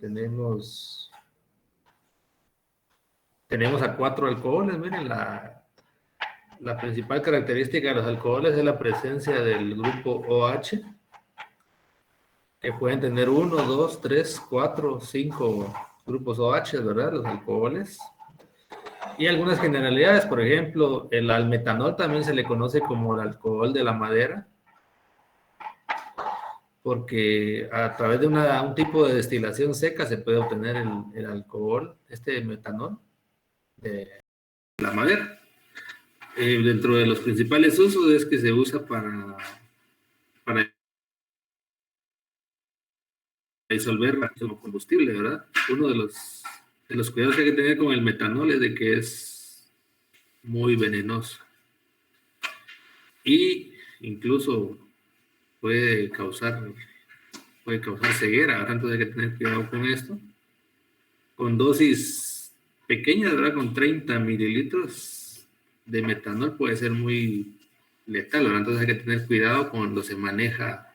tenemos a 4 alcoholes. Miren, la principal característica de los alcoholes es la presencia del grupo OH, que pueden tener 1, 2, 3, 4, 5 grupos OH, ¿verdad? Los alcoholes. Y algunas generalidades, por ejemplo, el almetanol también se le conoce como el alcohol de la madera, porque a través de un tipo de destilación seca se puede obtener el alcohol, metanol, de la madera. Dentro de los principales usos es que se usa para disolver como combustible, ¿verdad? Uno de los cuidados que hay que tener con el metanol es de que es muy venenoso y incluso puede causar ceguera, ¿verdad? Entonces hay que tener cuidado con esto. Con dosis pequeñas, ¿verdad? Con 30 mililitros de metanol puede ser muy letal, ¿verdad? Entonces hay que tener cuidado cuando se maneja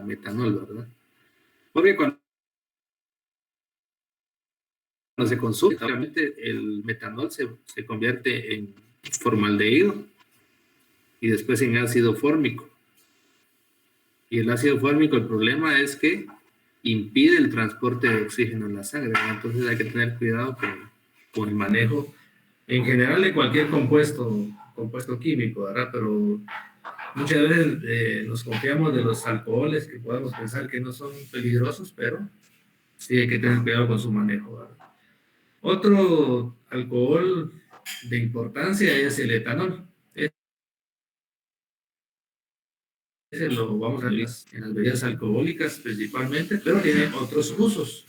metanol, ¿verdad? Porque cuando se consume, obviamente el metanol se convierte en formaldehído y después en ácido fórmico. Y el ácido fórmico, el problema es que impide el transporte de oxígeno en la sangre, ¿verdad? Entonces hay que tener cuidado con el manejo en general de cualquier compuesto químico, ¿verdad? Pero muchas veces nos confiamos de los alcoholes que podemos pensar que no son peligrosos, pero sí hay que tener cuidado con su manejo, ¿verdad? Otro alcohol de importancia es el etanol. Ese lo vamos a ver en las bebidas alcohólicas principalmente, pero tiene otros usos.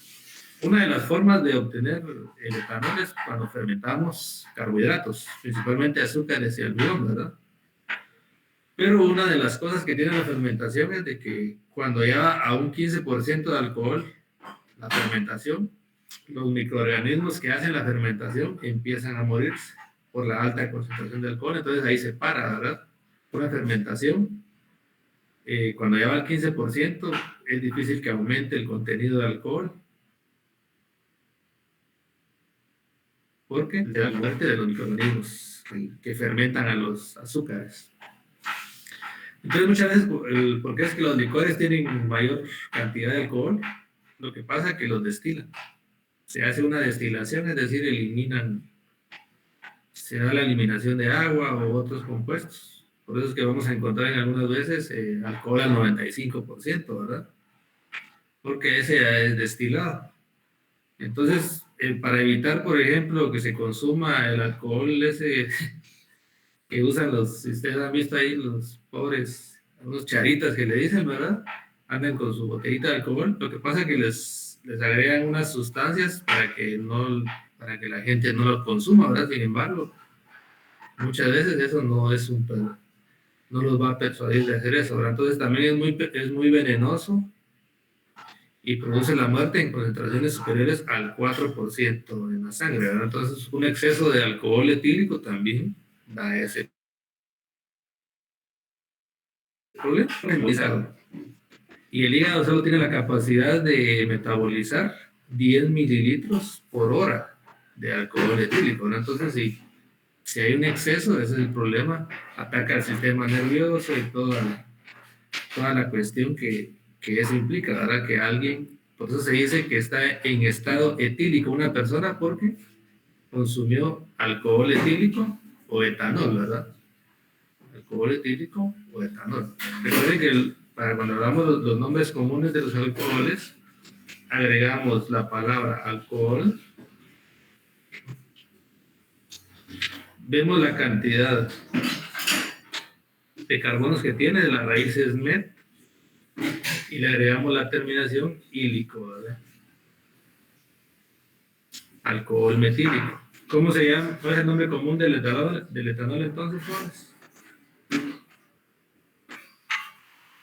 Una de las formas de obtener el etanol es cuando fermentamos carbohidratos, principalmente azúcares y almidón, ¿verdad? Pero una de las cosas que tiene la fermentación es de que cuando ya a un 15% de alcohol, la fermentación, los microorganismos que hacen la fermentación empiezan a morirse por la alta concentración de alcohol, entonces ahí se para, ¿verdad? Una fermentación, cuando ya va al 15%, es difícil que aumente el contenido de alcohol, porque es la muerte de los microorganismos que fermentan a los azúcares. Entonces, muchas veces, ¿por qué es que los licores tienen mayor cantidad de alcohol? Lo que pasa es que los destilan. Se hace una destilación, es decir, se da la eliminación de agua o otros compuestos. Por eso es que vamos a encontrar en algunas veces alcohol al 95%, ¿verdad? Porque ese es destilado. Entonces, para evitar, por ejemplo, que se consuma el alcohol ese que usan si ustedes han visto ahí los pobres, unos charitas que le dicen, ¿verdad? Andan con su botellita de alcohol. Lo que pasa es que les agregan unas sustancias para que la gente no lo consuma, ¿verdad? Sin embargo, muchas veces eso no los va a persuadir de hacer eso, ¿verdad? Entonces también es muy venenoso y produce la muerte en concentraciones superiores al 4% en la sangre, ¿verdad? Entonces un exceso de alcohol etílico también da ese problema. Y el hígado solo tiene la capacidad de metabolizar 10 mililitros por hora de alcohol etílico, ¿no? Entonces, si hay un exceso, ese es el problema, ataca el sistema nervioso y toda la cuestión que eso implica, ¿verdad? Que alguien, por eso se dice que está en estado etílico una persona porque consumió alcohol etílico o etanol, ¿verdad? Alcohol etílico o etanol. Recuerden que para cuando hablamos los nombres comunes de los alcoholes, agregamos la palabra alcohol, vemos la cantidad de carbonos que tiene, de la raíz es met, y le agregamos la terminación ílico, ¿verdad? Alcohol metílico. ¿Cómo se llama? ¿Cuál es el nombre común del etanol entonces, Juanes?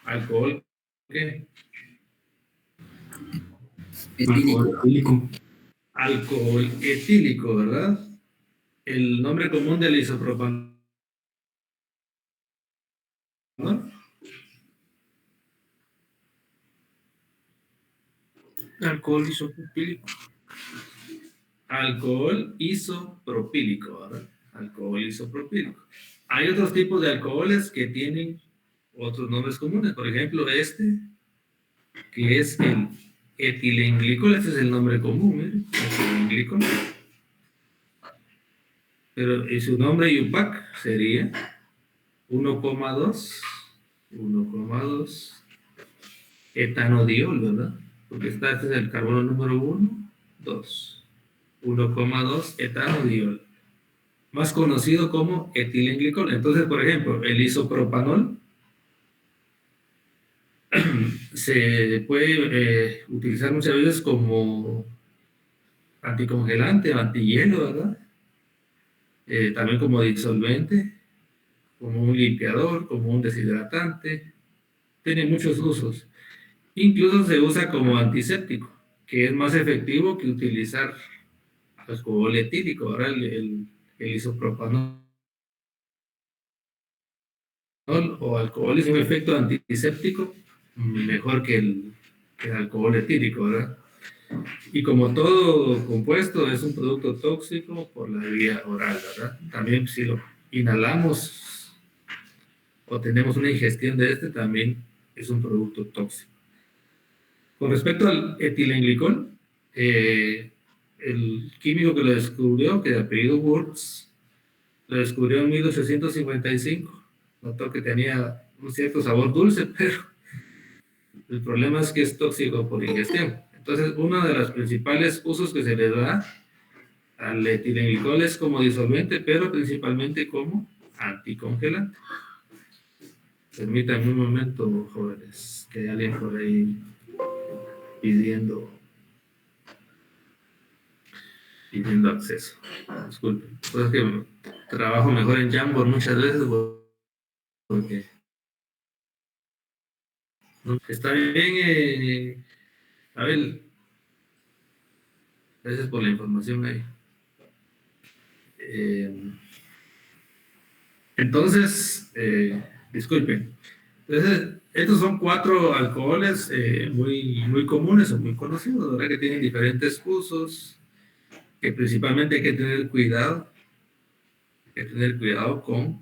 Alcohol, ¿qué? Etílico. Alcohol etílico, ¿verdad? El nombre común del isopropanol, ¿no? Alcohol isopropílico. Alcohol isopropílico, ¿verdad? Alcohol isopropílico. Hay otros tipos de alcoholes que tienen otros nombres comunes. Por ejemplo, que es el etilenglicol. Este es el nombre común, etilenglicol. Pero su nombre IUPAC sería 1,2 etanodiol, ¿verdad? Porque este es el carbono número 1, 2. 1,2 etanodiol, más conocido como etilenglicol. Entonces, por ejemplo, el isopropanol se puede utilizar muchas veces como anticongelante, antihielo, ¿verdad? También como disolvente, como un limpiador, como un deshidratante. Tiene muchos usos. Incluso se usa como antiséptico, que es más efectivo que utilizar alcohol etílico. Ahora el isopropanol o alcohol es un efecto antiséptico mejor que el alcohol etílico, ¿verdad? Y como todo compuesto es un producto tóxico por la vía oral, ¿verdad? También si lo inhalamos o tenemos una ingestión de este, también es un producto tóxico. Con respecto al etilenglicol, el químico que lo descubrió, que de apellido Wurtz, lo descubrió en 1855. Notó que tenía un cierto sabor dulce, pero el problema es que es tóxico por ingestión. Entonces, uno de los principales usos que se le da al etilenglicol es como disolvente, pero principalmente como anticongelante. Permítanme un momento, jóvenes, que hay alguien por ahí pidiendo acceso. Disculpen. Pues es que trabajo mejor en Jamboard muchas veces porque está bien, Abel. Gracias por la información ahí. Entonces, disculpen. Entonces, estos son 4 alcoholes muy comunes o muy conocidos, ¿verdad? Que tienen diferentes usos, que principalmente hay que tener cuidado con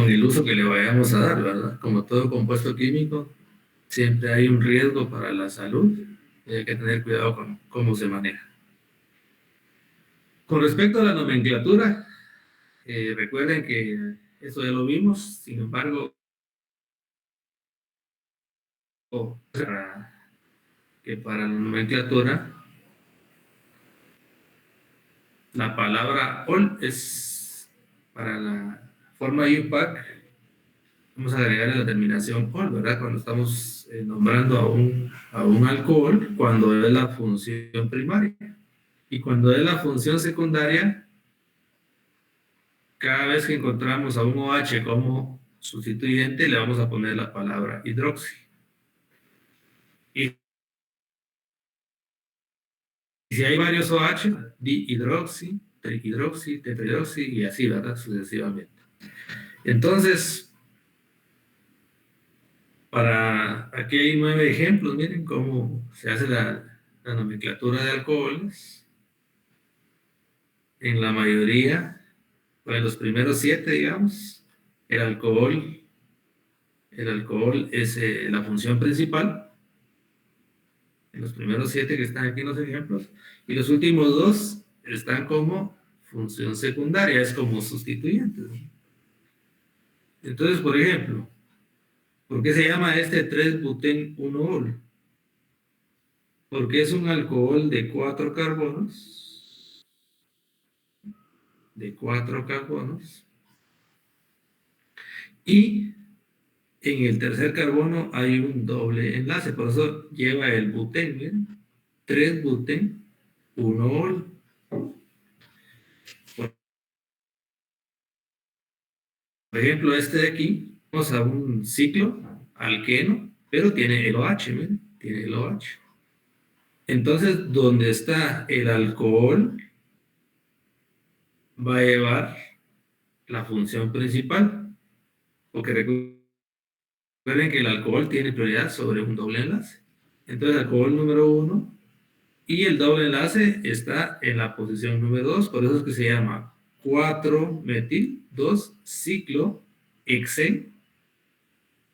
el uso que le vayamos a dar, ¿verdad? Como todo compuesto químico, siempre hay un riesgo para la salud y hay que tener cuidado con cómo se maneja. Con respecto a la nomenclatura, recuerden que eso ya lo vimos, sin embargo, que para la nomenclatura, la palabra ol es para la forma IUPAC, vamos a agregar la terminación ol, ¿verdad? Cuando estamos nombrando a un alcohol, cuando es la función primaria. Y cuando es la función secundaria, cada vez que encontramos a un OH como sustituyente, le vamos a poner la palabra hidroxi. Y si hay varios OH, dihidroxi, trihidroxi, tetrahidroxi y así, ¿verdad? Sucesivamente. Entonces, aquí hay 9 ejemplos, miren cómo se hace la nomenclatura de alcoholes. En la mayoría, o en los primeros 7, digamos, el alcohol es la función principal. En los primeros 7 que están aquí en los ejemplos. Y los últimos 2 están como función secundaria, es como sustituyentes. Entonces, por ejemplo, ¿por qué se llama este 3-butén-1-ol? Porque es un alcohol de 4 carbonos. Y en el tercer carbono hay un doble enlace, por eso lleva el butén, ¿ven? 3-butén-1-ol. Por ejemplo, este de aquí, vamos a un ciclo alqueno, pero tiene el OH, ¿ven? Tiene el OH. Entonces, donde está el alcohol, va a llevar la función principal, porque Recuerden que el alcohol tiene prioridad sobre un doble enlace. Entonces, alcohol número 1 y el doble enlace está en la posición número 2, por eso es que se llama 4-metil 2-ciclohexen.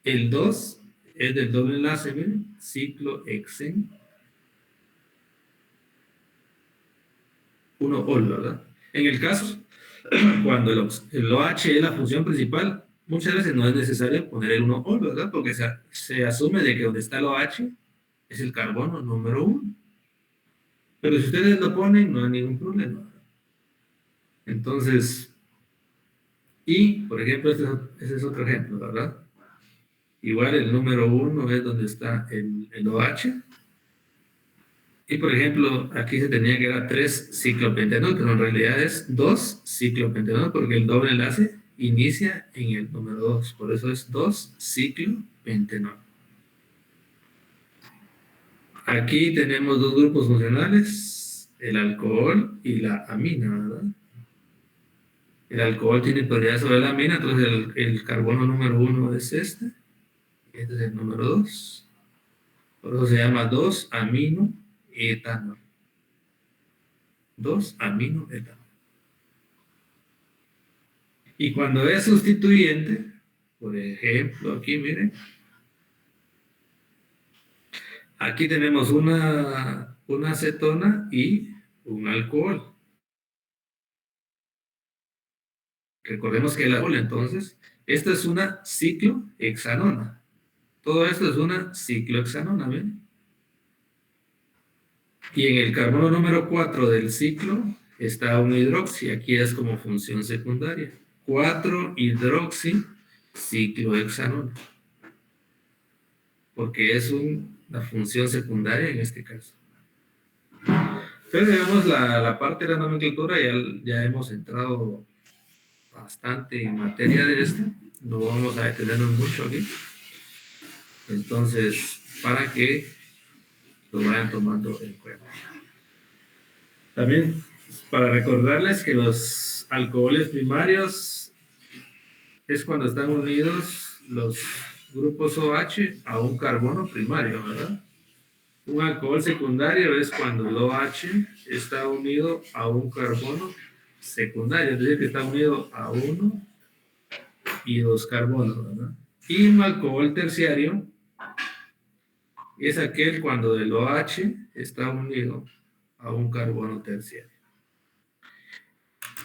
El 2 es del doble enlace, miren, ciclohexen 1-ol, ¿verdad? En el caso, cuando el OH es la función principal, muchas veces no es necesario poner el 1-ol, ¿verdad? Porque se asume de que donde está el OH es el carbono número 1. Pero si ustedes lo ponen, no hay ningún problema. Entonces, y, por ejemplo, ese es otro ejemplo, ¿verdad? Igual el número 1 es donde está el OH. Y, por ejemplo, aquí se tenía que dar 3-ciclopentanol, pero en realidad es 2-ciclopentanol, porque el doble enlace inicia en el número 2. Por eso es 2-ciclopentanol. Aquí tenemos dos grupos funcionales, el alcohol y la amina, ¿verdad? El alcohol tiene prioridad sobre la amina, entonces el carbono número 1 es este es el número 2. Por eso se llama 2-aminoetanol. 2-aminoetanol. Y cuando es sustituyente, por ejemplo, aquí miren, aquí tenemos una acetona y un alcohol. Recordemos que el alcohol, entonces, esta es una ciclohexanona. Todo esto es una ciclohexanona, ¿ven? Y en el carbono número 4 del ciclo está un hidroxi. Aquí es como función secundaria. 4-hidroxi-ciclohexanona. Porque es una función secundaria en este caso. Entonces, digamos, la parte de la nomenclatura ya hemos entrado bastante en materia de esto. No vamos a detenernos mucho aquí. Entonces, para que lo vayan tomando en cuenta. También para recordarles que los alcoholes primarios es cuando están unidos los grupos OH a un carbono primario, ¿verdad? Un alcohol secundario es cuando el OH está unido a un carbono secundario, es decir, que está unido a uno y dos carbonos, ¿verdad? Y un alcohol terciario es aquel cuando el OH está unido a un carbono terciario.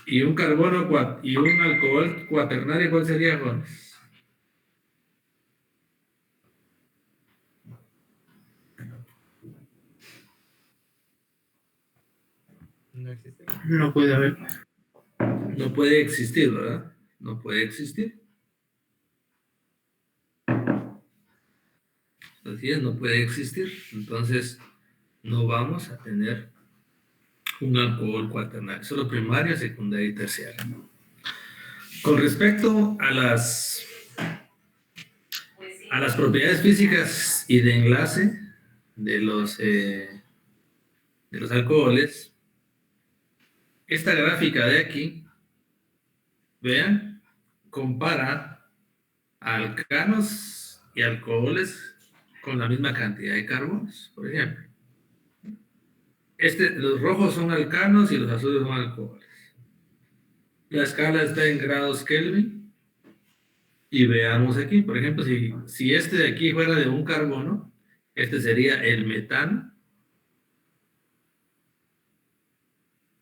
Y un y un alcohol cuaternario, ¿cuál sería, Juan? No existe. No puede haber. No puede existir, ¿verdad? No puede existir. Así es, no puede existir. Entonces, no vamos a tener un alcohol cuaternario, solo primario, secundario y terciario. Con respecto a las propiedades físicas y de enlace de los alcoholes, esta gráfica de aquí, vean, compara alcanos y alcoholes con la misma cantidad de carbonos, por ejemplo. Los rojos son alcanos y los azules son alcoholes. La escala está en grados Kelvin. Y veamos aquí, por ejemplo, si este de aquí fuera de un carbono, este sería el metano.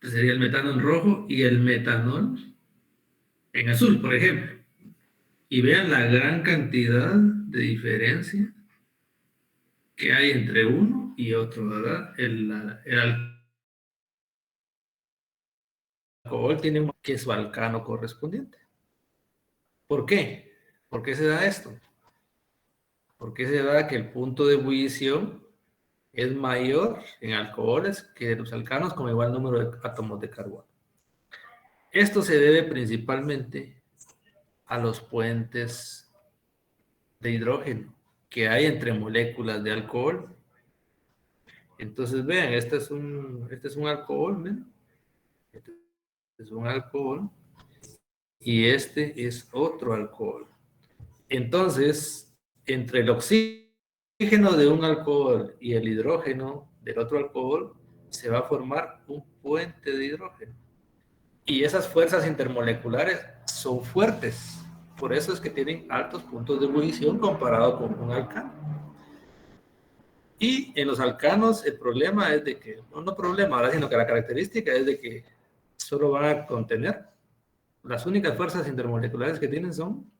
Este sería el metano en rojo y el metanol en azul, por ejemplo. Y vean la gran cantidad de diferencia que hay entre uno y otro, ¿verdad? El alcohol tiene un que es su alcano correspondiente. ¿Por qué? ¿Por qué se da esto? Porque se da que el punto de ebullición es mayor en alcoholes que en los alcanos con igual número de átomos de carbono. Esto se debe principalmente a los puentes de hidrógeno que hay entre moléculas de alcohol. Entonces, vean, este es un alcohol, ¿ven? Este es un alcohol y este es otro alcohol. Entonces, entre el oxígeno de un alcohol y el hidrógeno del otro alcohol, se va a formar un puente de hidrógeno. Y esas fuerzas intermoleculares son fuertes. Por eso es que tienen altos puntos de ebullición comparado con un alcano. Y en los alcanos el problema es de que, no problema ahora, sino que la característica es de que solo van a contener, las únicas fuerzas intermoleculares que tienen son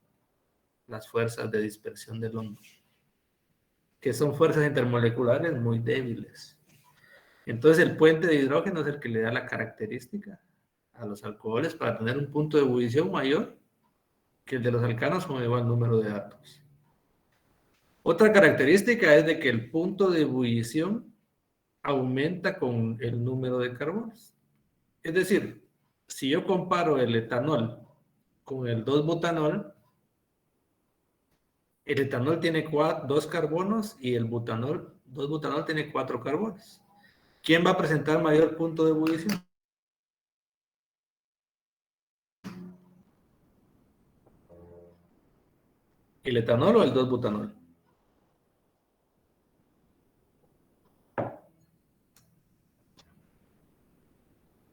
las fuerzas de dispersión del hongo, que son fuerzas intermoleculares muy débiles. Entonces el puente de hidrógeno es el que le da la característica a los alcoholes para tener un punto de ebullición mayor que el de los alcanos con igual número de átomos. Otra característica es de que el punto de ebullición aumenta con el número de carbonos. Es decir, si yo comparo el etanol con el 2-butanol, el etanol tiene 2 carbonos y el butanol, 2-butanol tiene 4 carbonos. ¿Quién va a presentar mayor punto de ebullición? ¿El etanol o el 2-butanol?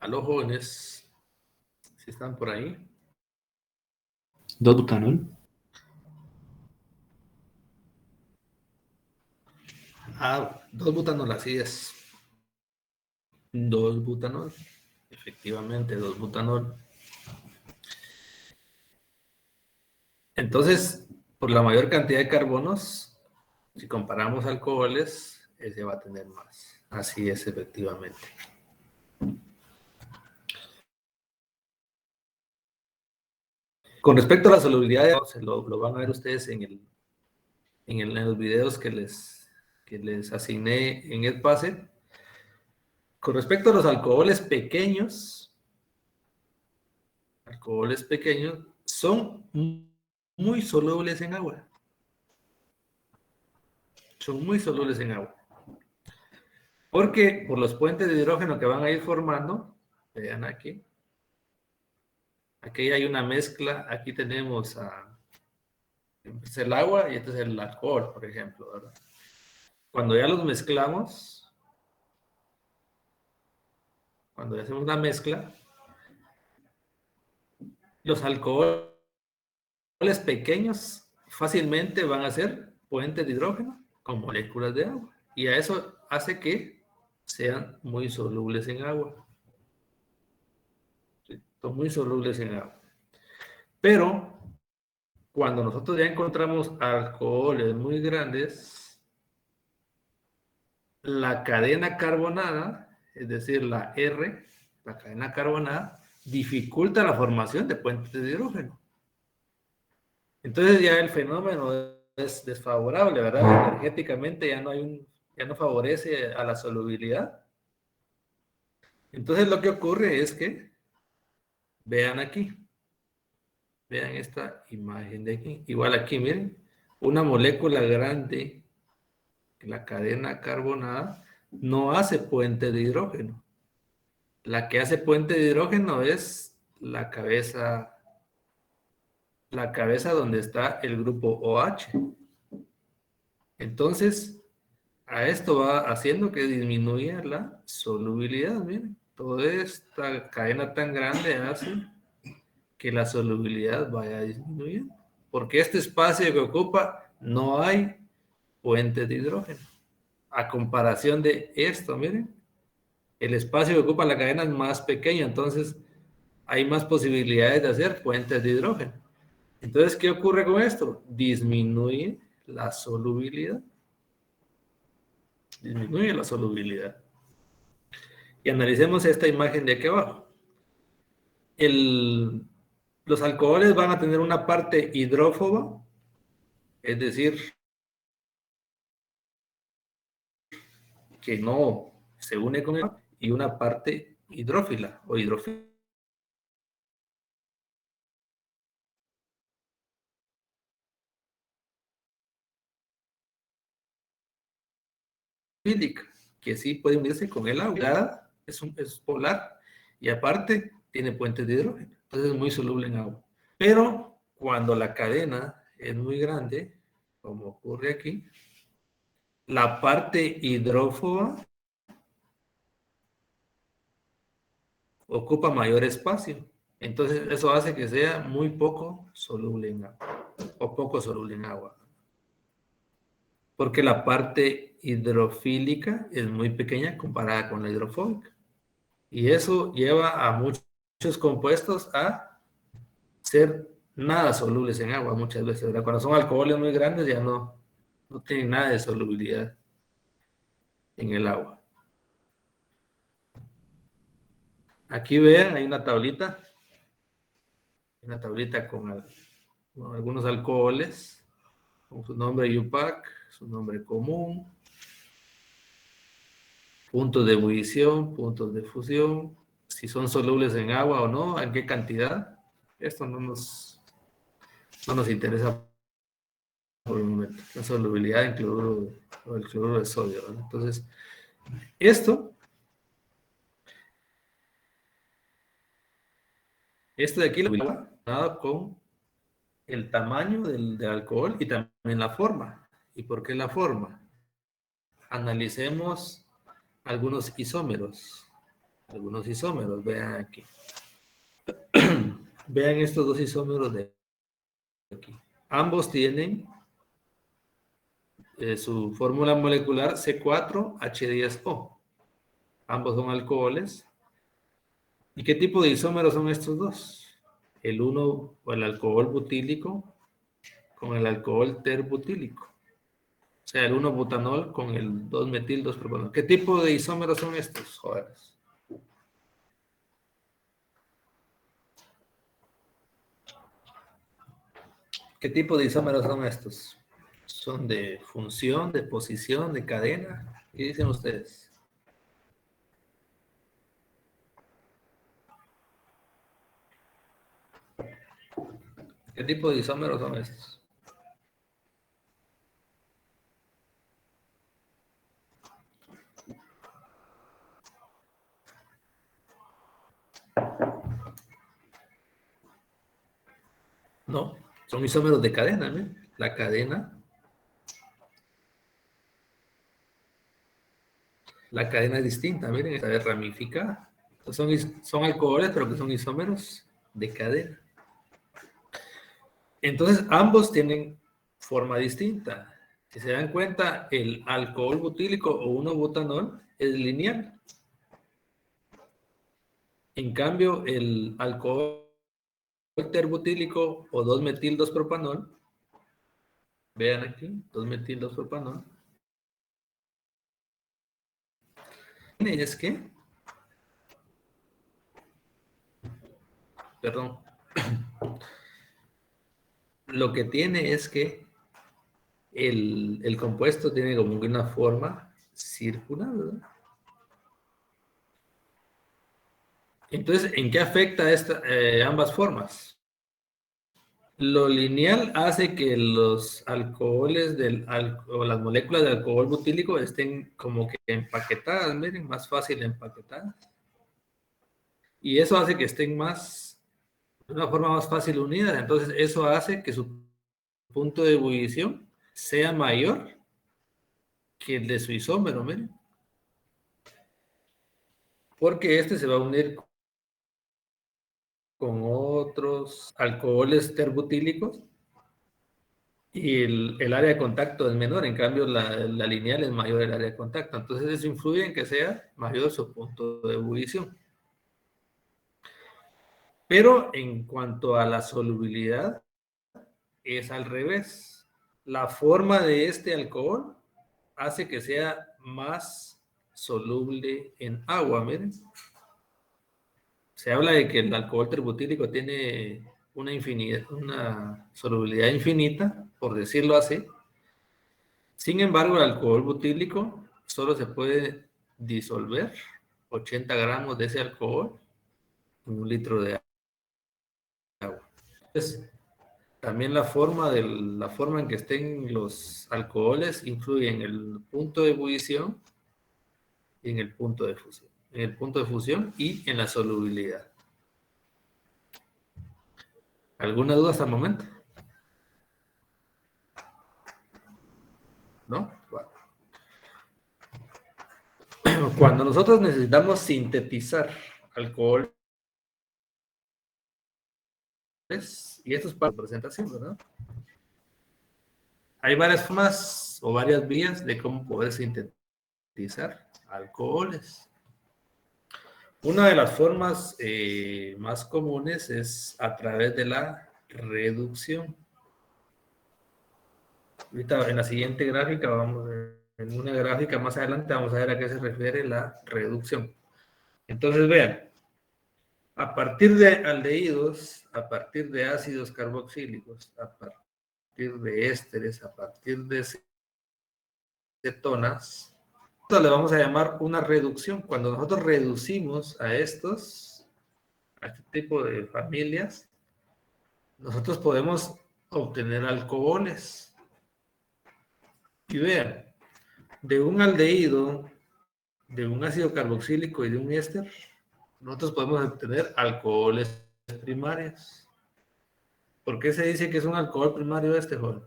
Aló, jóvenes, si están por ahí. 2-butanol. Ah, 2-butanol, así es. 2-butanol. Efectivamente, 2-butanol. Entonces, por la mayor cantidad de carbonos, si comparamos alcoholes, ese va a tener más. Así es, efectivamente. Con respecto a la solubilidad, lo van a ver ustedes en los videos que les asigné en Edpace. Con respecto a los alcoholes pequeños son muy solubles en agua. Son muy solubles en agua. Porque por los puentes de hidrógeno que van a ir formando, vean aquí. Aquí hay una mezcla, aquí tenemos el agua y este es el alcohol, por ejemplo, ¿verdad? Cuando ya los mezclamos, cuando ya hacemos una mezcla, los alcoholes pequeños fácilmente van a ser puentes de hidrógeno con moléculas de agua. Y a eso hace que sean muy solubles en agua. ¿Sí? Son muy solubles en agua. Pero cuando nosotros ya encontramos alcoholes muy grandes, la cadena carbonada, es decir, la R, la cadena carbonada, dificulta la formación de puentes de hidrógeno. Entonces ya el fenómeno es desfavorable, ¿verdad? Energéticamente ya no favorece a la solubilidad. Entonces lo que ocurre es que, vean aquí, vean esta imagen de aquí. Igual aquí, miren, una molécula grande, la cadena carbonada, no hace puente de hidrógeno. La que hace puente de hidrógeno es la cabeza donde está el grupo OH. Entonces, a esto va haciendo que disminuya la solubilidad. Miren, toda esta cadena tan grande hace que la solubilidad vaya disminuyendo. Porque este espacio que ocupa no hay puente de hidrógeno. A comparación de esto, miren, el espacio que ocupa la cadena es más pequeño, entonces hay más posibilidades de hacer puentes de hidrógeno. Entonces, ¿qué ocurre con esto? Disminuye la solubilidad. Disminuye la solubilidad. Y analicemos esta imagen de aquí abajo. Los alcoholes van a tener una parte hidrófoba, es decir, que no se une con él, y una parte hidrófila o hidrofílica. Que sí puede unirse con el agua, es polar y aparte tiene puentes de hidrógeno, entonces es muy soluble en agua. Pero cuando la cadena es muy grande, como ocurre aquí, la parte hidrófoba ocupa mayor espacio. Entonces, eso hace que sea muy poco soluble en agua, o poco soluble en agua. Porque la parte hidrofílica es muy pequeña comparada con la hidrofóbica. Y eso lleva a muchos compuestos a ser nada solubles en agua muchas veces, ¿verdad? Cuando son alcoholes muy grandes ya no tienen nada de solubilidad en el agua. Aquí vean, hay una tablita con algunos alcoholes, con su nombre UPAC, su nombre común, puntos de ebullición, puntos de fusión, si son solubles en agua o no, en qué cantidad. Esto no nos interesa por el momento, la solubilidad en cloruro o el cloruro de sodio, ¿verdad? Entonces, esto de aquí lo dado con el tamaño del alcohol y también la forma. ¿Y por qué la forma? Analicemos algunos isómeros. Vean aquí. Vean estos dos isómeros de aquí. Ambos tienen su fórmula molecular C4H10O. Ambos son alcoholes. ¿Y qué tipo de isómeros son estos dos? El 1 o el alcohol butílico con el alcohol terbutílico. O sea, el 1-butanol con el 2-metil-2-propanol. ¿Qué tipo de isómeros son estos, jóvenes? ¿Qué tipo de isómeros son estos? ¿Son de función, de posición, de cadena? ¿Qué dicen ustedes? ¿Qué tipo de isómeros son estos? No, son isómeros de cadena, ¿no? La cadena es distinta, miren, esta es ramificada. Son alcoholes, pero que son isómeros de cadena. Entonces, ambos tienen forma distinta. Si se dan cuenta, el alcohol butílico o 1-butanol es lineal. En cambio, el alcohol terbutílico o 2-metil-2-propanol, vean aquí, 2-metil-2-propanol, es que, perdón, lo que tiene es que el compuesto tiene como una forma circular, ¿verdad? Entonces, ¿en qué afecta ambas formas? Lo lineal hace que los alcoholes o las moléculas de alcohol butílico estén como que empaquetadas, miren, más fácil empaquetadas. Y eso hace que estén de una forma más fácil unidas. Entonces, eso hace que su punto de ebullición sea mayor que el de su isómero, miren. Porque este se va a unir con otros alcoholes terbutílicos y el área de contacto es menor, en cambio la lineal es mayor el área de contacto. Entonces eso influye en que sea mayor su punto de ebullición. Pero en cuanto a la solubilidad, es al revés. La forma de este alcohol hace que sea más soluble en agua, miren. Se habla de que el alcohol terbutílico tiene una solubilidad infinita, por decirlo así. Sin embargo, el alcohol butílico solo se puede disolver 80 gramos de ese alcohol en 1 litro de agua. Entonces, también la forma en que estén los alcoholes influye en el punto de ebullición y en el punto de fusión. En el punto de fusión y en la solubilidad. ¿Alguna duda hasta el momento? ¿no? Bueno. Cuando nosotros necesitamos sintetizar alcohol, y esto es para la presentación, ¿verdad? Hay varias formas o varias vías de cómo poder sintetizar alcoholes. Una de las formas más comunes es a través de la reducción. Ahorita en la siguiente gráfica, en una gráfica más adelante, vamos a ver a qué se refiere la reducción. Entonces, vean, a partir de aldehídos, a partir de ácidos carboxílicos, a partir de ésteres, a partir de cetonas, esto le vamos a llamar una reducción. Cuando nosotros reducimos a este tipo de familias, nosotros podemos obtener alcoholes. Y vean, de un aldehído, de un ácido carboxílico y de un éster, nosotros podemos obtener alcoholes primarios. ¿Por qué se dice que es un alcohol primario este, joven?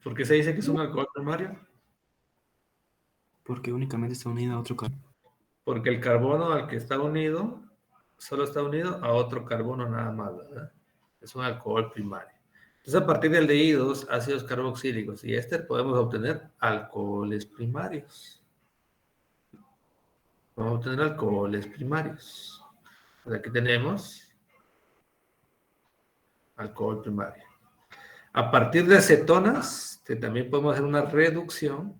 ¿Por qué se dice que es un alcohol primario? Porque únicamente está unido a otro carbono. Porque el carbono al que está unido, solo está unido a otro carbono nada más, ¿verdad? Es un alcohol primario. Entonces, a partir de aldehídos, ácidos carboxílicos y éster, podemos obtener alcoholes primarios. Vamos a obtener alcoholes primarios. Pues aquí tenemos alcohol primario. A partir de acetonas, que también podemos hacer una reducción,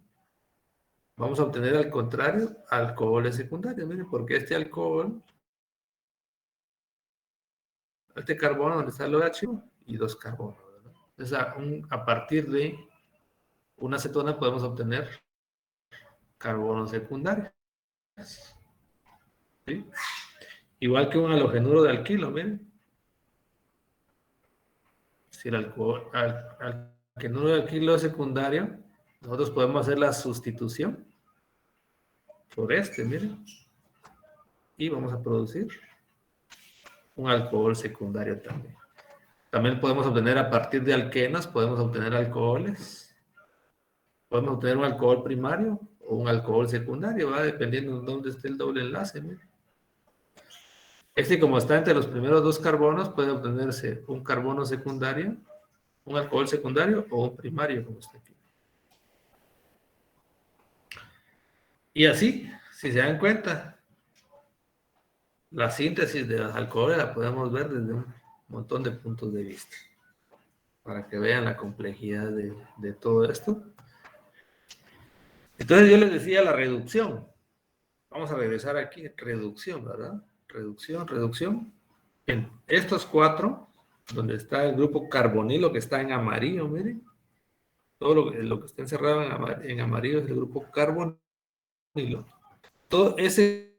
vamos a obtener al contrario alcoholes secundarios. Miren, porque este alcohol, este carbono donde está el OH y dos carbonos, ¿verdad? Entonces, a partir de una acetona podemos obtener carbonos secundarios. ¿Sí? Igual que un halogenuro de alquilo, miren. Si el alquenuro de alquilo es secundario, nosotros podemos hacer la sustitución por este, miren. Y vamos a producir un alcohol secundario también. También podemos obtener a partir de alquenos, podemos obtener alcoholes. Podemos obtener un alcohol primario o un alcohol secundario, ¿va? Dependiendo de dónde esté el doble enlace. Miren. Este, como está entre los primeros dos carbonos, puede obtenerse un carbono secundario, un alcohol secundario o un primario, como está aquí. Y así, si se dan cuenta, la síntesis de los alcoholes la podemos ver desde un montón de puntos de vista, para que vean la complejidad de todo esto. Entonces yo les decía la reducción. Vamos a regresar aquí, reducción, ¿verdad? Reducción. En estos cuatro, donde está el grupo carbonilo que está en amarillo, miren. Todo lo que está encerrado en amarillo es el grupo carbonilo. Todo ese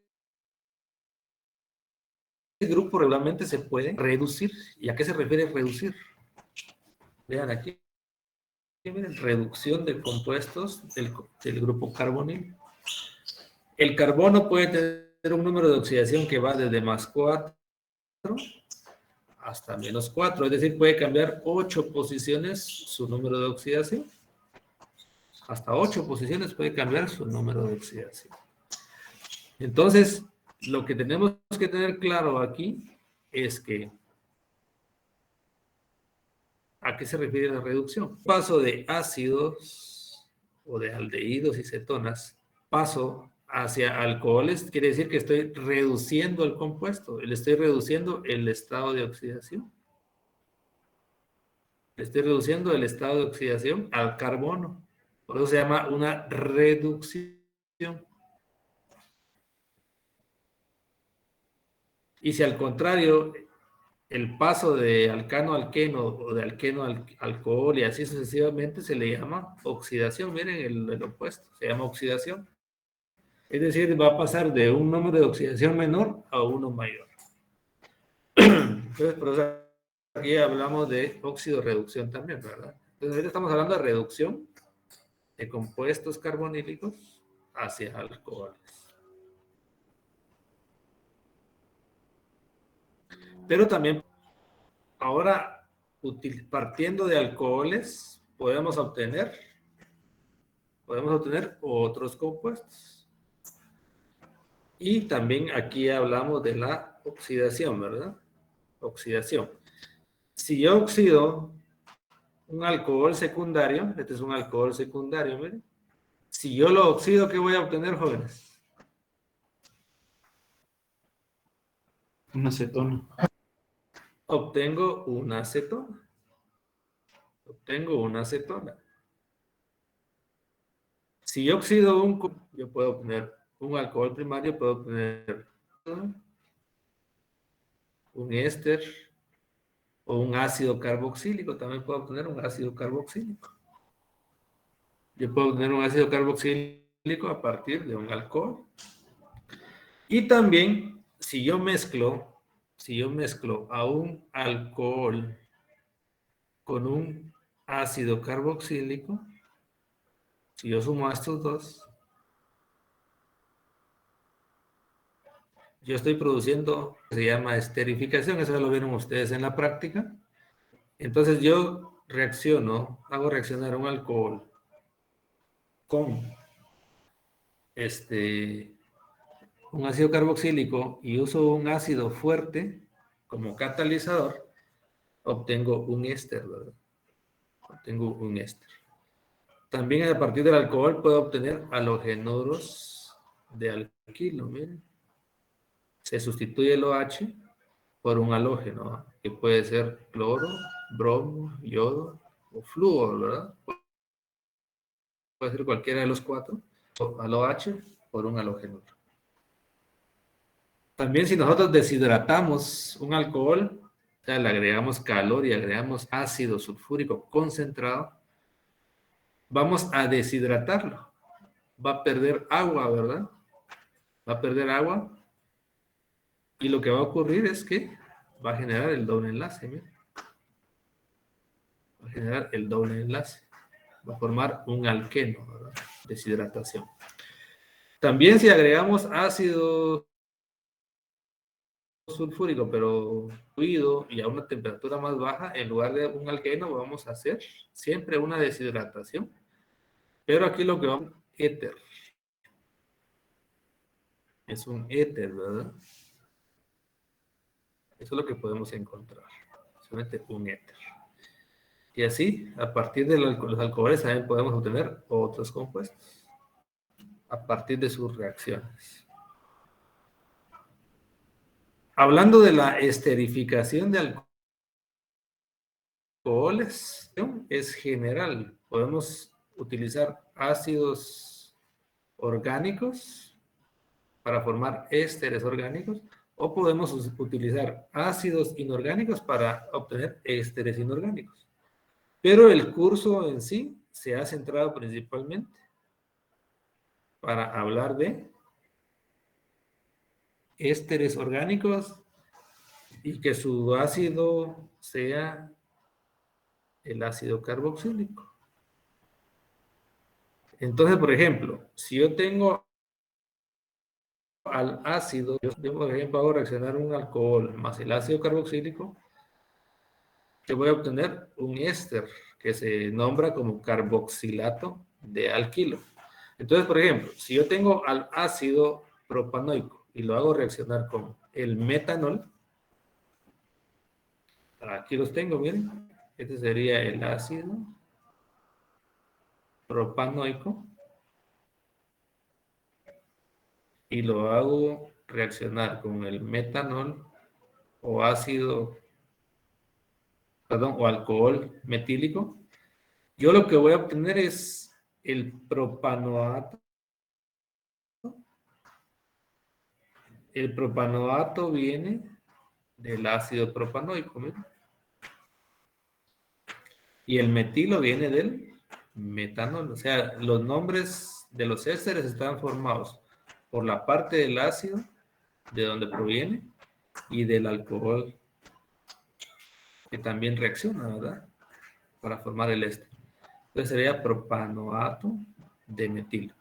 grupo regularmente se puede reducir. ¿Y a qué se refiere reducir? Vean aquí. Miren, reducción de compuestos del grupo carbonilo. El carbono puede tener un número de oxidación que va desde +4 hasta -4, es decir, puede cambiar 8 posiciones su número de oxidación. Hasta 8 posiciones puede cambiar su número de oxidación. Entonces, lo que tenemos que tener claro aquí es que ¿a qué se refiere la reducción? Paso de ácidos o de aldehídos y cetonas, paso hacia alcoholes, quiere decir que estoy reduciendo el compuesto, le estoy reduciendo el estado de oxidación. Le estoy reduciendo el estado de oxidación al carbono. Por eso se llama una reducción. Y si al contrario, el paso de alcano a alqueno o de alqueno al alcohol y así sucesivamente se le llama oxidación. Miren el opuesto, se llama oxidación. Es decir, va a pasar de un número de oxidación menor a uno mayor. Entonces, por eso aquí hablamos de óxido reducción también, ¿verdad? Entonces, ahorita estamos hablando de reducción de compuestos carbonílicos hacia alcoholes. Pero también Ahora, partiendo de alcoholes, podemos obtener otros compuestos. Y también aquí hablamos de la oxidación, ¿verdad? Oxidación. Si yo oxido un alcohol secundario, este es un alcohol secundario, miren. Si yo lo oxido, ¿qué voy a obtener, jóvenes? Una acetona. Obtengo una acetona. Obtengo una acetona. Si yo oxido yo puedo obtener un alcohol primario, puedo obtener un éster o un ácido carboxílico. También puedo obtener un ácido carboxílico. Yo puedo obtener un ácido carboxílico a partir de un alcohol. Y también, si yo mezclo a un alcohol con un ácido carboxílico, si yo sumo a estos dos, yo estoy produciendo, se llama esterificación, eso ya lo vieron ustedes en la práctica. Entonces yo hago reaccionar un alcohol con un ácido carboxílico y uso un ácido fuerte como catalizador, obtengo un éster, ¿verdad? Obtengo un éster. También a partir del alcohol puedo obtener halogenuros de alquilo, miren. Se sustituye el OH por un halógeno, ¿no? Que puede ser cloro, bromo, yodo o flúor, ¿verdad? Puede ser cualquiera de los cuatro, o al OH por un halógeno. También si nosotros deshidratamos un alcohol, o sea, le agregamos calor y agregamos ácido sulfúrico concentrado, vamos a deshidratarlo. Va a perder agua, ¿verdad? Va a perder agua. Y lo que va a ocurrir es que va a generar el doble enlace. ¿Mira? Va a generar el doble enlace. Va a formar un alqueno, ¿verdad? Deshidratación. También si agregamos ácido sulfúrico, pero fluido y a una temperatura más baja, en lugar de un alqueno vamos a hacer siempre una deshidratación. Pero aquí lo que vamos a éter. Es un éter, ¿verdad? Eso es lo que podemos encontrar. Solamente un éter. Y así, a partir de los alcoholes también podemos obtener otros compuestos. A partir de sus reacciones. Hablando de la esterificación de alcoholes, es general. Podemos utilizar ácidos orgánicos para formar ésteres orgánicos o podemos utilizar ácidos inorgánicos para obtener ésteres inorgánicos. Pero el curso en sí se ha centrado principalmente para hablar de ésteres orgánicos y que su ácido sea el ácido carboxílico. Entonces, por ejemplo, si yo tengo al ácido, yo por ejemplo hago reaccionar un alcohol más el ácido carboxílico, que voy a obtener un éster que se nombra como carboxilato de alquilo. Entonces, por ejemplo, si yo tengo al ácido propanoico y lo hago reaccionar con el metanol, aquí los tengo, miren. Este sería el ácido propanoico. Y lo hago reaccionar con el metanol o o alcohol metílico. Yo lo que voy a obtener es el propanoato. El propanoato viene del ácido propanoico, miren. Y el metilo viene del metanol. O sea, los nombres de los ésteres están formados por la parte del ácido, de donde proviene, y del alcohol, que también reacciona, ¿verdad? Para formar el éster. Entonces sería propanoato de metilo.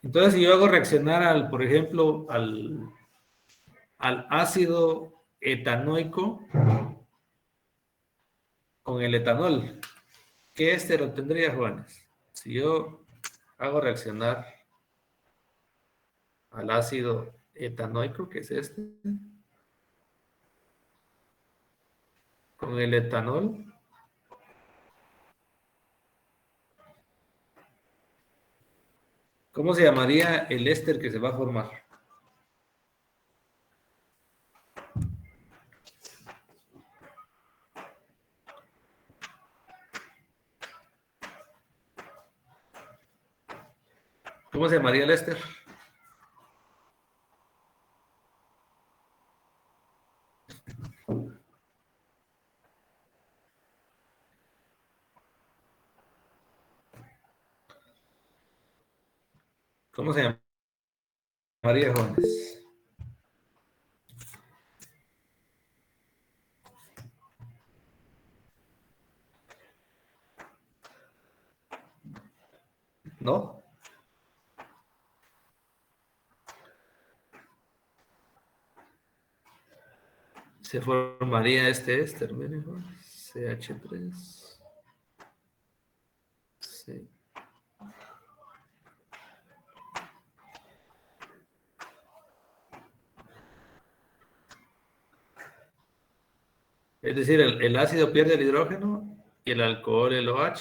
Entonces, si yo hago reaccionar por ejemplo, al ácido etanoico con el etanol, ¿qué éster obtendría, jóvenes? Si yo hago reaccionar al ácido etanoico, que es este, con el etanol, ¿cómo se llamaría el éster que se va a formar? ¿Cómo se llamaría el éster? ¿Cómo se llamaría, jóvenes? ¿No? Se formaría este éster, miren, jóvenes, CH3. Sí. Es decir, el ácido pierde el hidrógeno y el alcohol el OH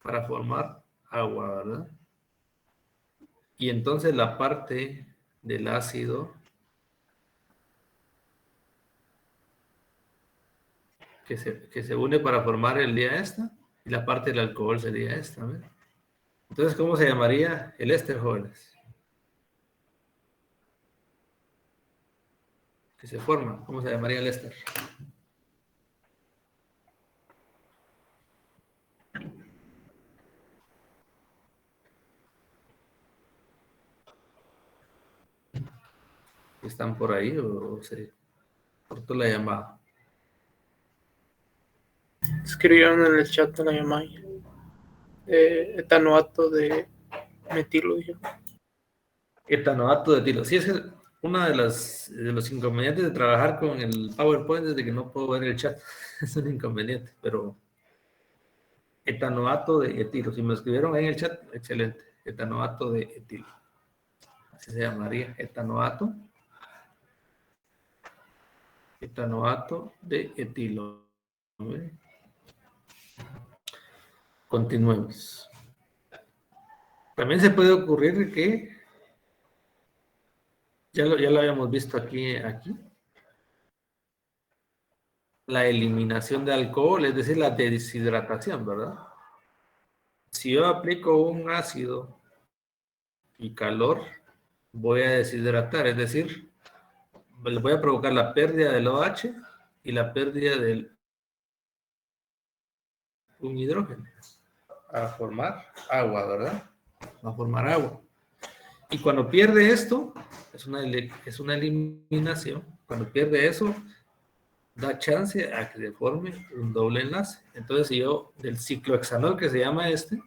para formar agua, ¿verdad? Y entonces la parte del ácido que se une para formar el día esta, y la parte del alcohol sería esta, ¿verdad? Entonces, ¿cómo se llamaría el éster, jóvenes? Que se forma, ¿cómo se llamaría el éster? ¿Están por ahí o se cortó la llamada? Escribieron en el chat de la llamada. Etanoato de metilo, dijeron. Etanoato de etilo. Sí, es uno de los inconvenientes de trabajar con el PowerPoint es de que no puedo ver el chat. Es un inconveniente, pero etanoato de etilo. Si me escribieron ahí en el chat, excelente. Etanoato de etilo. Así se llamaría, etanoato. Etanoato de etilo. Continuemos. También se puede ocurrir que, ya lo habíamos visto aquí, la eliminación de alcohol, es decir, la deshidratación, ¿verdad? Si yo aplico un ácido y calor, voy a deshidratar, es decir, le voy a provocar la pérdida del OH y la pérdida de un hidrógeno a formar agua, ¿verdad? Va a formar agua. Y cuando pierde esto, es una eliminación, cuando pierde eso, da chance a que se forme un doble enlace. Entonces, si yo, del ciclohexanol que se llama este,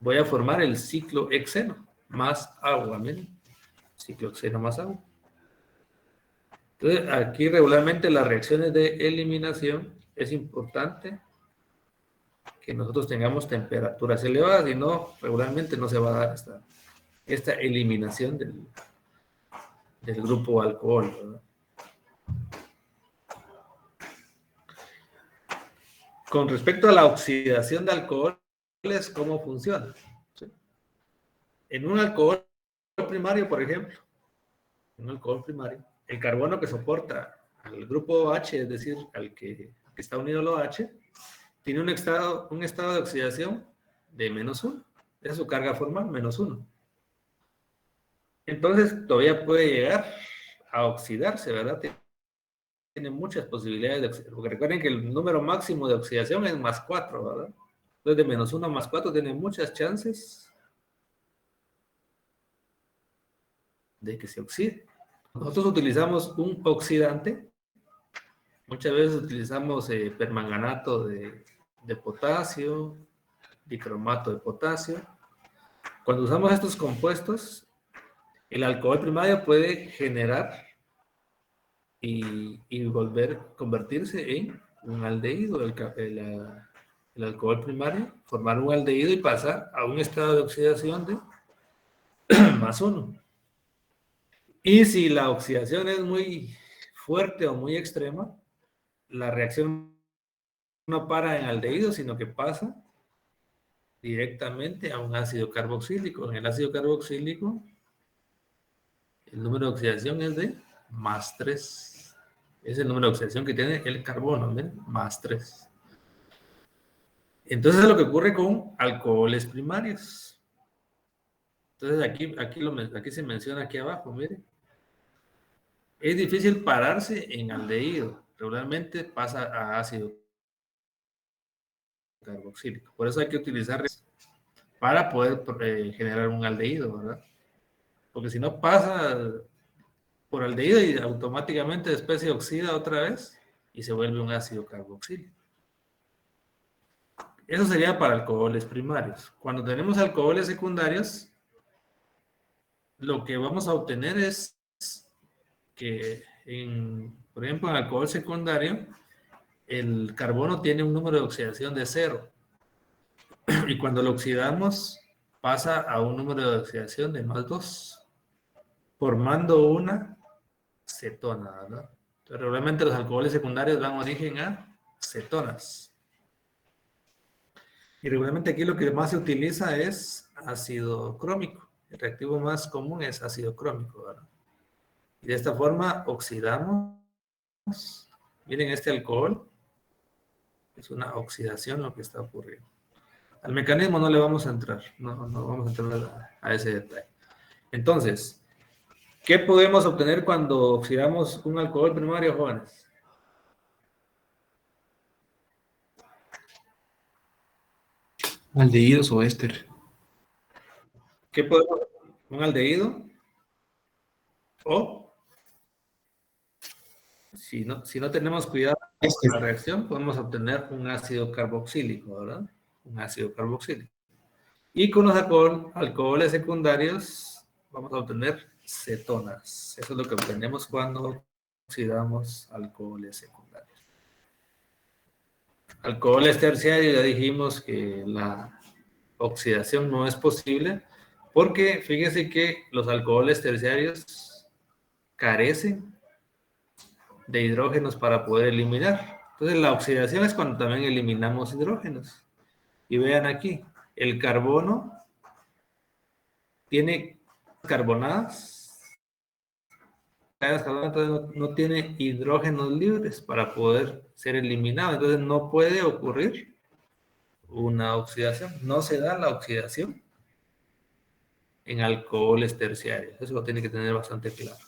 voy a formar el ciclohexeno más agua, miren, ciclohexeno más agua. Entonces, aquí regularmente las reacciones de eliminación es importante que nosotros tengamos temperaturas elevadas, y no, regularmente no se va a dar esta eliminación del grupo alcohol, ¿verdad? Con respecto a la oxidación de alcoholes, ¿cómo funciona? ¿Sí? En un alcohol primario, por ejemplo, en un alcohol primario, el carbono que soporta al grupo OH, es decir, al que está unido al OH, tiene un estado de oxidación de -1. Es su carga formal, -1. Entonces, todavía puede llegar a oxidarse, ¿verdad? Tiene muchas posibilidades de oxidación. Porque recuerden que el número máximo de oxidación es +4, ¿verdad? Entonces, de -1 a +4 tiene muchas chances de que se oxide. Nosotros utilizamos un oxidante. Muchas veces utilizamos permanganato de potasio, dicromato de potasio. Cuando usamos estos compuestos, el alcohol primario puede generar y convertirse en un aldehído, el alcohol primario, formar un aldehído y pasar a un estado de oxidación de más 1. Y si la oxidación es muy fuerte o muy extrema, la reacción no para en aldehído, sino que pasa directamente a un ácido carboxílico. En el ácido carboxílico, el número de oxidación es de más 3. Es el número de oxidación que tiene el carbono, ¿ven? Más 3. Entonces es lo que ocurre con alcoholes primarios. Entonces aquí se menciona aquí abajo, miren. Es difícil pararse en aldehído. Regularmente pasa a ácido carboxílico. Por eso hay que utilizar para poder generar un aldehído, ¿verdad? Porque si no pasa por aldehído y automáticamente después se oxida otra vez y se vuelve un ácido carboxílico. Eso sería para alcoholes primarios. Cuando tenemos alcoholes secundarios, lo que vamos a obtener es que, por ejemplo, en alcohol secundario, el carbono tiene un número de oxidación de 0. Y cuando lo oxidamos, pasa a un número de oxidación de más 2, formando una cetona, ¿verdad? Entonces, regularmente los alcoholes secundarios dan origen a cetonas. Y regularmente aquí lo que más se utiliza es ácido crómico. El reactivo más común es ácido crómico, ¿verdad? Y de esta forma oxidamos. Miren, este alcohol es una oxidación lo que está ocurriendo. Al mecanismo no le vamos a entrar, no vamos a entrar a ese detalle. Entonces, ¿qué podemos obtener cuando oxidamos un alcohol primario, jóvenes? Aldehídos o éster. ¿Qué podemos? Un aldehído o, si no tenemos cuidado con Éster. la reacción, podemos obtener un ácido carboxílico, ¿verdad? Un ácido carboxílico. Y con los alcoholes secundarios vamos a obtener cetonas. Eso es lo que obtenemos cuando oxidamos alcoholes secundarios. Alcoholes terciarios, ya dijimos que la oxidación no es posible porque fíjense que los alcoholes terciarios carecen de hidrógenos para poder eliminar. Entonces la oxidación es cuando también eliminamos hidrógenos. Y vean aquí, el carbono tiene carbonadas, entonces no tiene hidrógenos libres para poder ser eliminado. Entonces no puede ocurrir una oxidación. No se da la oxidación en alcoholes terciarios. Eso lo tiene que tener bastante claro.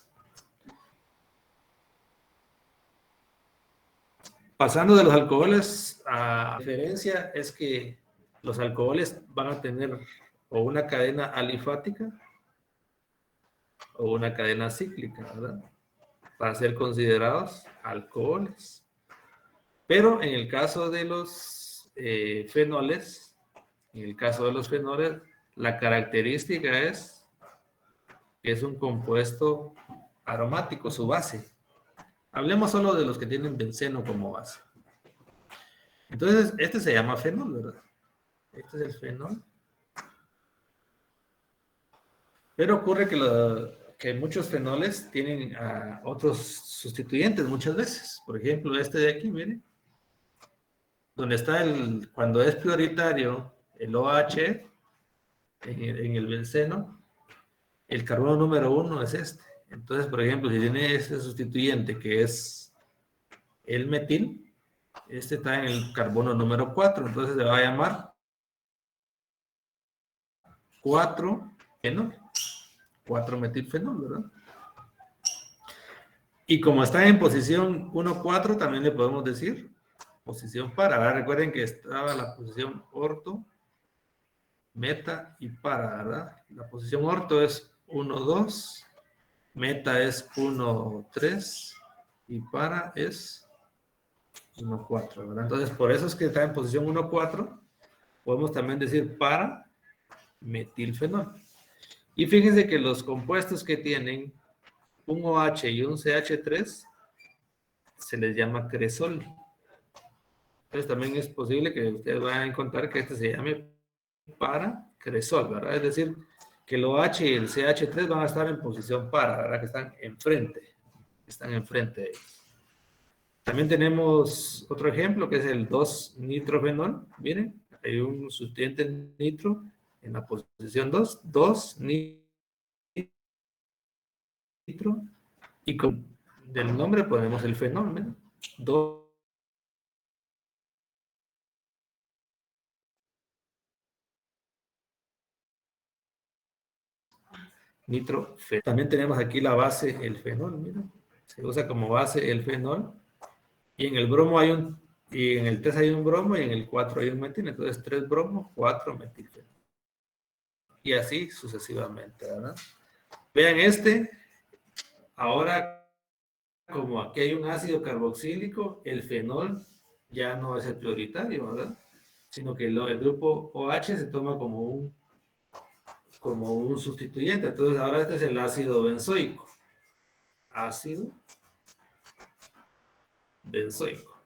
Pasando de los alcoholes, a diferencia es que los alcoholes van a tener o una cadena alifática o una cadena cíclica, ¿verdad? Para ser considerados alcoholes. Pero en el caso de los fenoles, la característica es que es un compuesto aromático, su base. Hablemos solo de los que tienen benceno como base. Entonces, este se llama fenol, ¿verdad? Este es el fenol. Pero ocurre que muchos fenoles tienen otros sustituyentes muchas veces. Por ejemplo, este de aquí, miren. Donde está cuando es prioritario el OH en el benceno, el carbono número 1 es este. Entonces, por ejemplo, si tiene este sustituyente que es el metil, este está en el carbono número 4, entonces se va a llamar 4-fenol, 4-metilfenol, ¿verdad? Y como está en posición 1,4, también le podemos decir posición para. Ahora recuerden que estaba la posición orto, meta y para, ¿verdad? La posición orto es 1,2, meta es 1,3 y para es 1,4, ¿verdad? Entonces, por eso es que está en posición 1,4. Podemos también decir para metilfenol. Y fíjense que los compuestos que tienen un OH y un CH3 se les llama cresol. Entonces también es posible que ustedes vayan a encontrar que este se llame para cresol, ¿verdad? Es decir, que el OH y el CH3 van a estar en posición para, ¿verdad? Que están enfrente de ellos. También tenemos otro ejemplo que es el 2-nitrofenol. Miren, hay un sustituyente nitro en la posición 2, 2-nitro, y con del nombre ponemos el fenol, ¿ven? 2 nitrofenol. También tenemos aquí la base, el fenol, miren. Se usa como base el fenol. Y en el bromo y en el 3 hay un bromo y en el 4 hay un metil. Entonces 3 bromo, 4 metilfenol. Y así sucesivamente, ¿verdad? Vean ahora como aquí hay un ácido carboxílico, el fenol ya no es el prioritario, ¿verdad? Sino que el grupo OH se toma como un sustituyente. Entonces ahora este es el ácido benzoico. Ácido benzoico.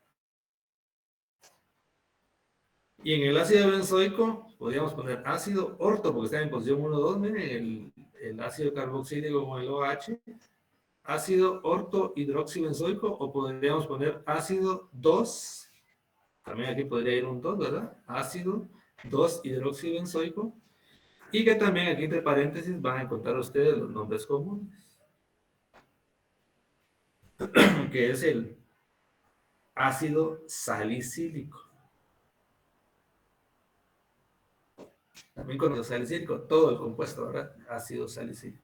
Y en el ácido benzoico podríamos poner ácido orto, porque está en posición 1, 2, miren, el ácido carboxílico con el OH, ácido orto hidroxibenzoico, o podríamos poner ácido 2, también aquí podría ir un 2, ¿verdad? Ácido 2 hidroxibenzoico, y que también aquí entre paréntesis van a encontrar ustedes los nombres comunes, que es el ácido salicílico. También conocido salicílico, todo el compuesto, ¿verdad? Ácido salicílico.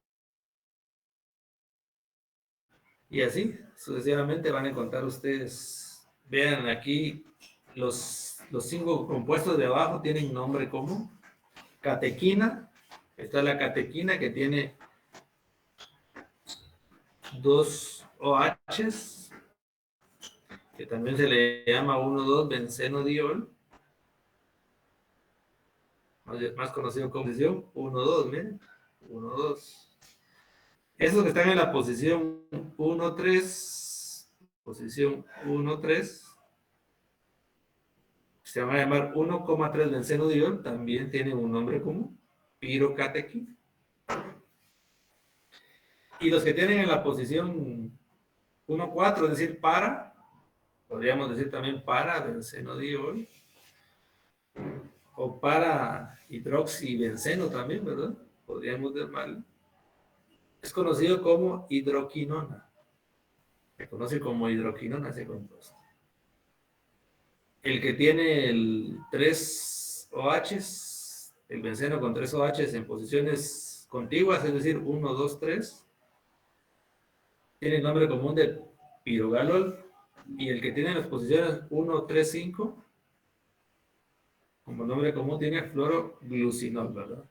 Y así, sucesivamente van a encontrar ustedes, vean aquí, los 5 compuestos de abajo tienen nombre común. Catequina, esta es la catequina que tiene 2 OHs, que también se le llama 1,2-benzenodiol, más conocido como posición 1,2, miren, 1,2. Esos que están en la posición 1,3, posición 1,3, se van a llamar 1,3 benzenodiol, también tienen un nombre común, pirocatequina. Y los que tienen en la posición 1,4, es decir, podríamos decir también para benzenodiol, o para hidroxibenceno también, ¿verdad? Podríamos llamarlo. Es conocido como hidroquinona. Se conoce como hidroquinona ese compuesto. El que tiene el 3 OHs, el benceno con 3 OHs en posiciones contiguas, es decir, 1, 2, 3, tiene el nombre común de pirogalol, y el que tiene las posiciones 1, 3, 5, como nombre común tiene fluoroglucinol, ¿verdad?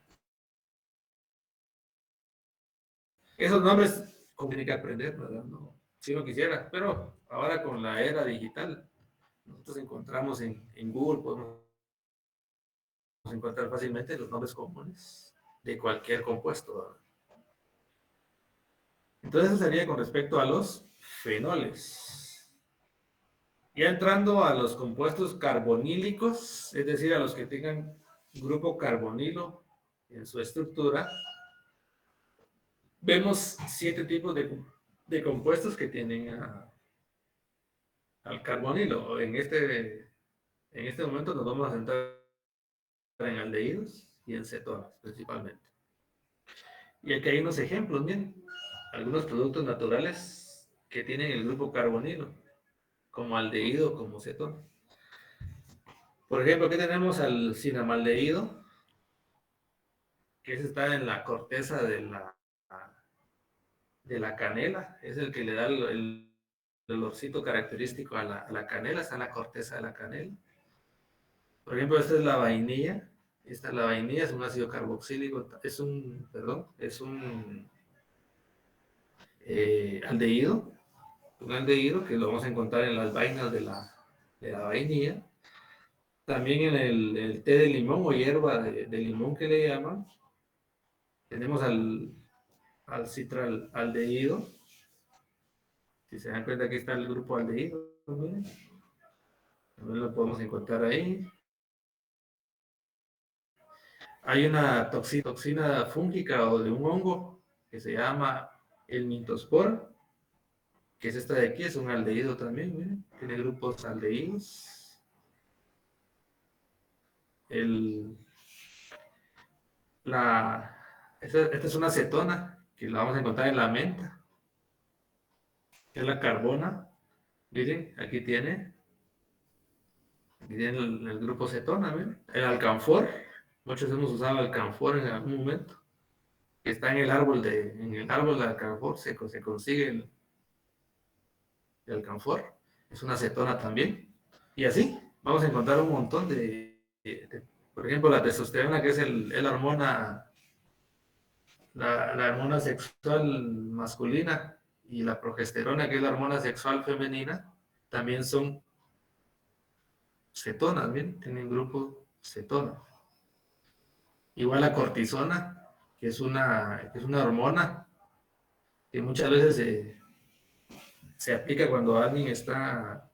Esos nombres como tiene que aprender, ¿verdad? No, si no quisiera, pero ahora con la era digital, nosotros encontramos en Google, podemos encontrar fácilmente los nombres comunes de cualquier compuesto, ¿verdad? Entonces eso sería con respecto a los fenoles. Ya entrando a los compuestos carbonílicos, es decir, a los que tengan grupo carbonilo en su estructura, vemos 7 tipos de compuestos que tienen al carbonilo. En este momento nos vamos a centrar en aldehídos y en cetonas principalmente. Y aquí hay unos ejemplos, miren, algunos productos naturales que tienen el grupo carbonilo, como aldehído, como cetona. Por ejemplo, aquí tenemos al cinamaldehído, que ese está en la corteza de la canela, es el que le da el olorcito característico a la canela, está en la corteza de la canela. Por ejemplo, esta es la vainilla. Esta es la vainilla, es un ácido carboxílico, es un aldehído, un aldehído que lo vamos a encontrar en las vainas de la vainilla. También en el té de limón o hierba de limón que le llaman, tenemos al citraldehído. Si se dan cuenta, aquí está el grupo aldehído. Miren. También lo podemos encontrar ahí. Hay una toxina fúngica o de un hongo que se llama el mintospora, que es esta de aquí, es un aldehído también, miren, tiene grupos aldehídos. Esta es una acetona que la vamos a encontrar en la menta, que es la carbona. Miren, aquí tiene el grupo cetona, miren. El alcanfor, muchos hemos usado alcanfor en algún momento, que está en el árbol de alcanfor, se consigue el alcanfor, es una acetona también. Y así, vamos a encontrar un montón por ejemplo, la testosterona, que es la hormona, la hormona sexual masculina, y la progesterona, que es la hormona sexual femenina, también son cetonas, ¿bien? Tienen grupo cetona. Igual la cortisona, que es una hormona que muchas veces se aplica cuando alguien está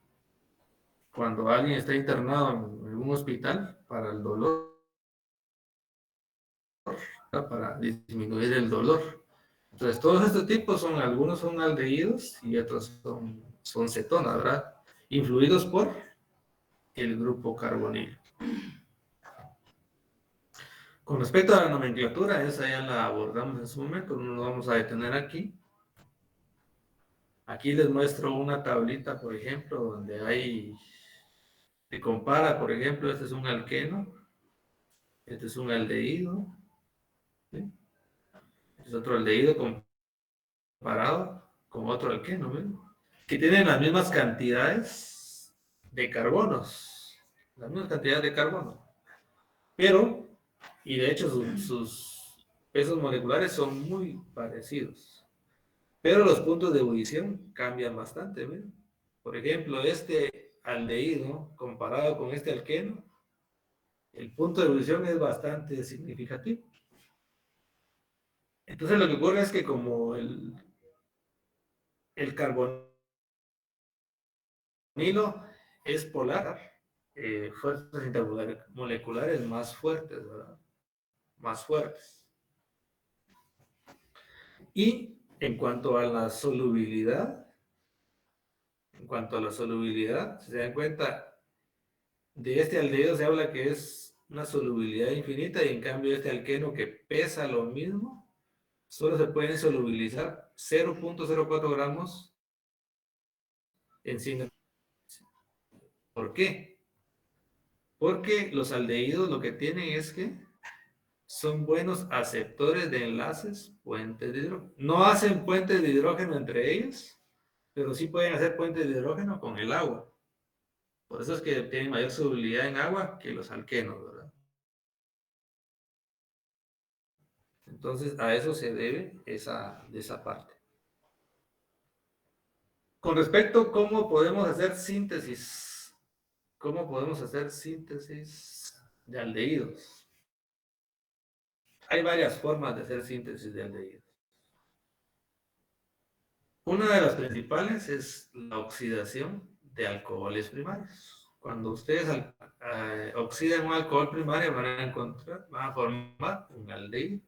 internado en un hospital para el dolor, ¿verdad? Para disminuir el dolor. Entonces, todos estos tipos algunos son aldehídos y otros son cetonas, ¿verdad? Influidos por el grupo carbonilo. Con respecto a la nomenclatura, esa ya la abordamos en su momento, no nos vamos a detener aquí. Aquí les muestro una tablita, por ejemplo, donde se compara, por ejemplo, este es un alqueno, este es un aldehído, ¿sí? Este es otro aldehído comparado con otro alqueno, ¿ven? Que tienen las mismas cantidades de carbonos, las mismas cantidades de carbono, pero, y de hecho sus pesos moleculares son muy parecidos, pero los puntos de ebullición cambian bastante, ¿ven? Por ejemplo, este aldehído comparado con este alqueno, el punto de ebullición es bastante significativo. Entonces lo que ocurre es que como el carbonilo es polar, fuerzas intermoleculares más fuertes, ¿verdad? Más fuertes. Y en cuanto a la solubilidad, si se dan cuenta, de este aldehído se habla que es una solubilidad infinita, y en cambio este alqueno, que pesa lo mismo, solo se pueden solubilizar 0,04 gramos en 100. ¿Por qué? Porque los aldehídos lo que tienen es que son buenos aceptores de enlaces, puentes de hidrógeno. No hacen puentes de hidrógeno entre ellos, pero sí pueden hacer puentes de hidrógeno con el agua. Por eso es que tienen mayor solubilidad en agua que los alquenos, ¿verdad? Entonces, a eso se debe esa parte. Con respecto a cómo podemos hacer síntesis de aldehídos. Hay varias formas de hacer síntesis de aldehídos. Una de las principales es la oxidación de alcoholes primarios. Cuando ustedes oxidan un alcohol primario, van a formar un aldehído.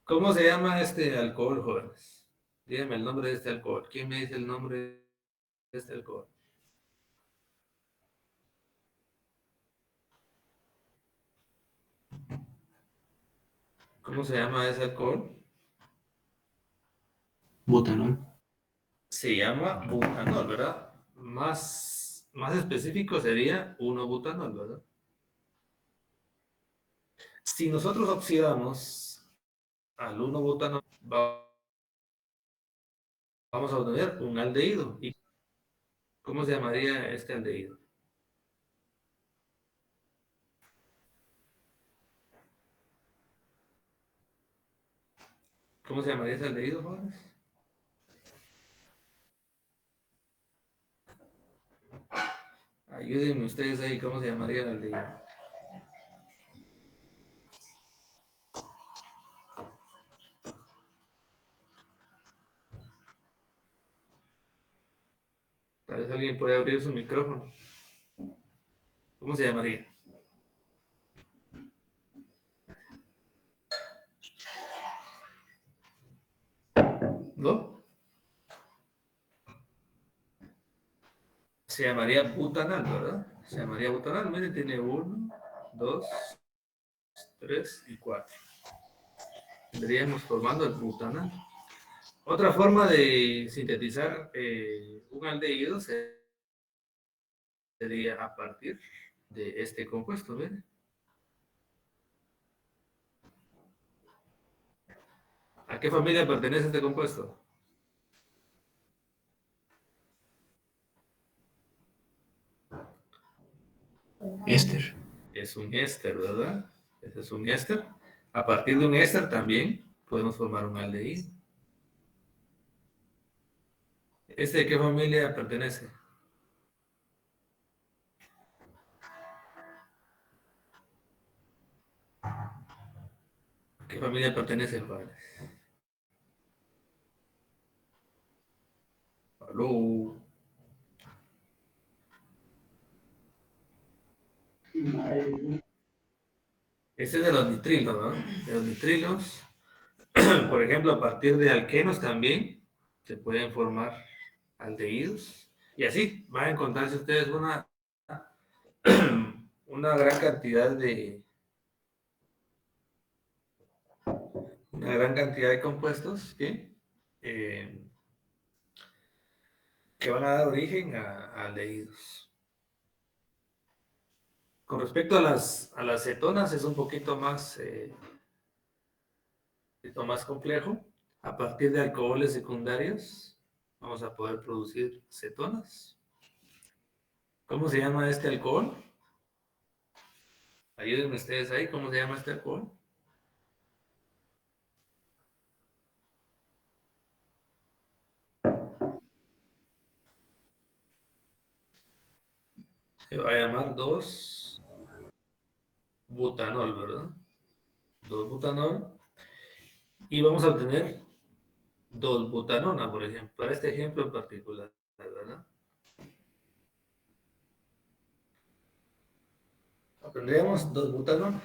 ¿Cómo se llama este alcohol, jóvenes? Díganme el nombre de este alcohol. ¿Quién me dice el nombre de este alcohol? ¿Cómo se llama ese alcohol? Butanol. Se llama butanol, ¿verdad? Más específico sería 1-butanol, ¿verdad? Si nosotros oxidamos al 1-butanol, vamos a obtener un aldehído. ¿Y cómo se llamaría este aldehído? ¿Cómo se llamaría ese aldehído, jóvenes? Ayúdenme ustedes ahí, ¿cómo se llamaría el aldehído? Tal vez alguien puede abrir su micrófono. ¿Cómo se llamaría? ¿No? Se llamaría butanal, ¿verdad? Se llamaría butanal. Miren, tiene 1, 2, 3 y 4. Estaríamos formando el butanal. Otra forma de sintetizar un aldehído sería a partir de este compuesto, ¿ven? ¿A qué familia pertenece este compuesto? Éster. Es un éster, ¿verdad? Ese es un éster. A partir de un éster también podemos formar un aldehído. ¿Este de qué familia pertenece? ¿A qué familia pertenece, padre? Aló. Este es de los nitrilos, ¿no? De los nitrilos, por ejemplo, a partir de alquenos también se pueden formar aldehídos. Y así van a encontrarse ustedes una gran cantidad de compuestos eh, que van a dar origen a aldehídos. Con respecto a las cetonas es un poquito más complejo. A partir de alcoholes secundarios vamos a poder producir cetonas. ¿Cómo se llama este alcohol? Ayúdenme ustedes ahí, ¿cómo se llama este alcohol? Se va a llamar 2-butanol, ¿verdad? 2-butanol. Y vamos a obtener 2-butanona, por ejemplo, para este ejemplo en particular, ¿verdad? Obtendríamos 2-butanona.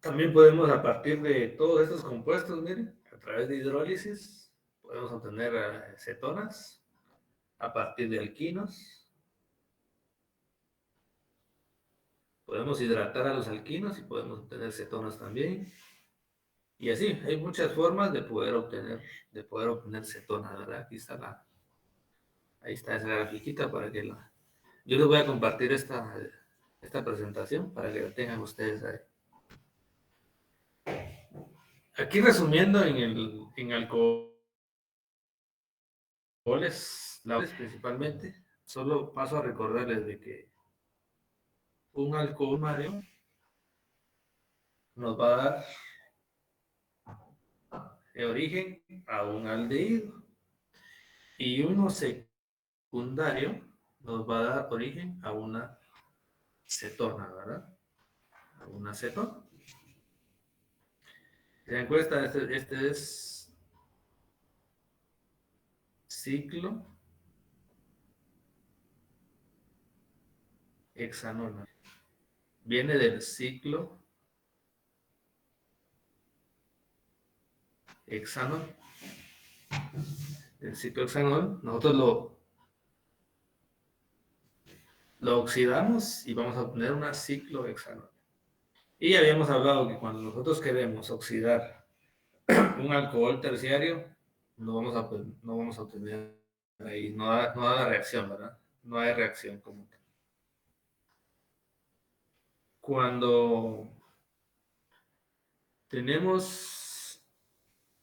También podemos, a partir de todos estos compuestos, miren, a través de hidrólisis, podemos obtener cetonas. A partir de alquinos, podemos hidratar a los alquinos y podemos obtener cetonas también. Y así, hay muchas formas de poder obtener cetonas, ¿verdad? Ahí está esa grafiquita para que yo les voy a compartir esta presentación para que la tengan ustedes ahí. Aquí resumiendo en alcoholes, principalmente, solo paso a recordarles de que un alcohol primario nos va a dar origen a un aldehído y uno secundario nos va a dar origen a una cetona, ¿verdad? A una cetona. Si se dan cuenta, este es ciclo hexanol. Viene del ciclo hexanol. El ciclo hexanol, nosotros lo oxidamos y vamos a obtener una ciclohexanol. Y habíamos hablado que cuando nosotros queremos oxidar un alcohol terciario, no vamos a obtener ahí, no da la reacción, ¿verdad? No hay reacción como que. Cuando tenemos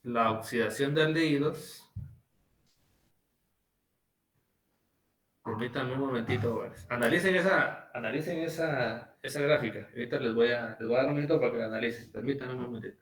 la oxidación de aldehídos, permítanme un momentito, pues. Analicen esa gráfica. Ahorita les voy a dar un minuto para que la analicen. Permítanme un momentito.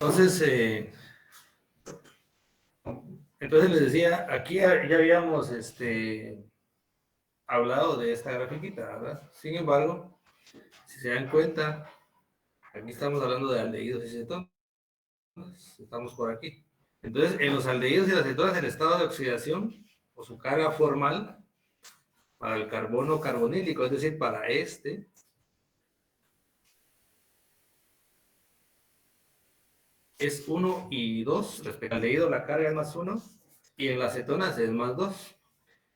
Entonces, entonces les decía, aquí ya habíamos hablado de esta grafiquita, ¿verdad? Sin embargo, si se dan cuenta, aquí estamos hablando de aldehídos y cetonas, estamos por aquí. Entonces, en los aldehídos y las cetonas, el estado de oxidación o su carga formal para el carbono carbonílico, es decir, para este, es 1 y 2, respecto al aldehído la carga es más 1, y en las cetonas es más 2.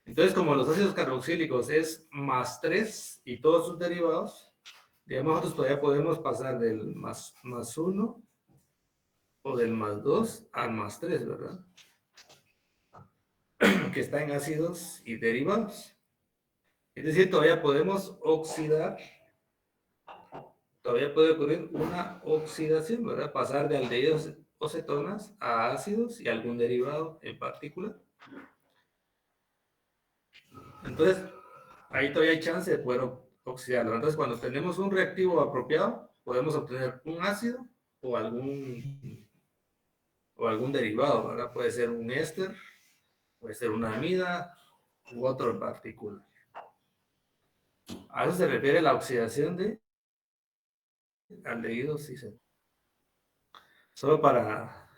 Entonces, como los ácidos carboxílicos es más 3 y todos sus derivados, digamos, nosotros todavía podemos pasar del más 1 o del más 2 al más 3, ¿verdad? Que está en ácidos y derivados. Es decir, todavía podemos oxidar, todavía puede ocurrir una oxidación, ¿verdad? Pasar de aldehídos o cetonas a ácidos y algún derivado en particular. Entonces, ahí todavía hay chance de poder oxidarlo. Entonces, cuando tenemos un reactivo apropiado, podemos obtener un ácido o algún derivado, ¿verdad? Puede ser un éster, puede ser una amida u otro en particular. A eso se refiere la oxidación de aldehídos y cetonas. Solo para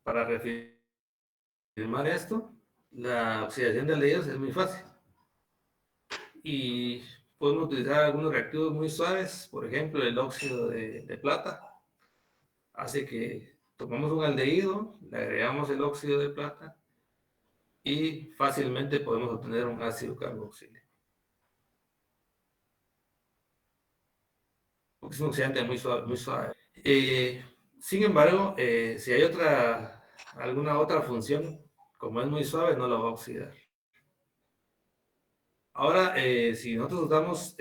reafirmar esto, la oxidación de aldehídos es muy fácil. Y podemos utilizar algunos reactivos muy suaves, por ejemplo, el óxido de plata. Hace que tomamos un aldehído, le agregamos el óxido de plata y fácilmente podemos obtener un ácido carboxílico. Porque es un oxidante muy suave. Muy suave. Sin embargo, si hay alguna otra función, como es muy suave, no lo va a oxidar. Ahora, si nosotros usamos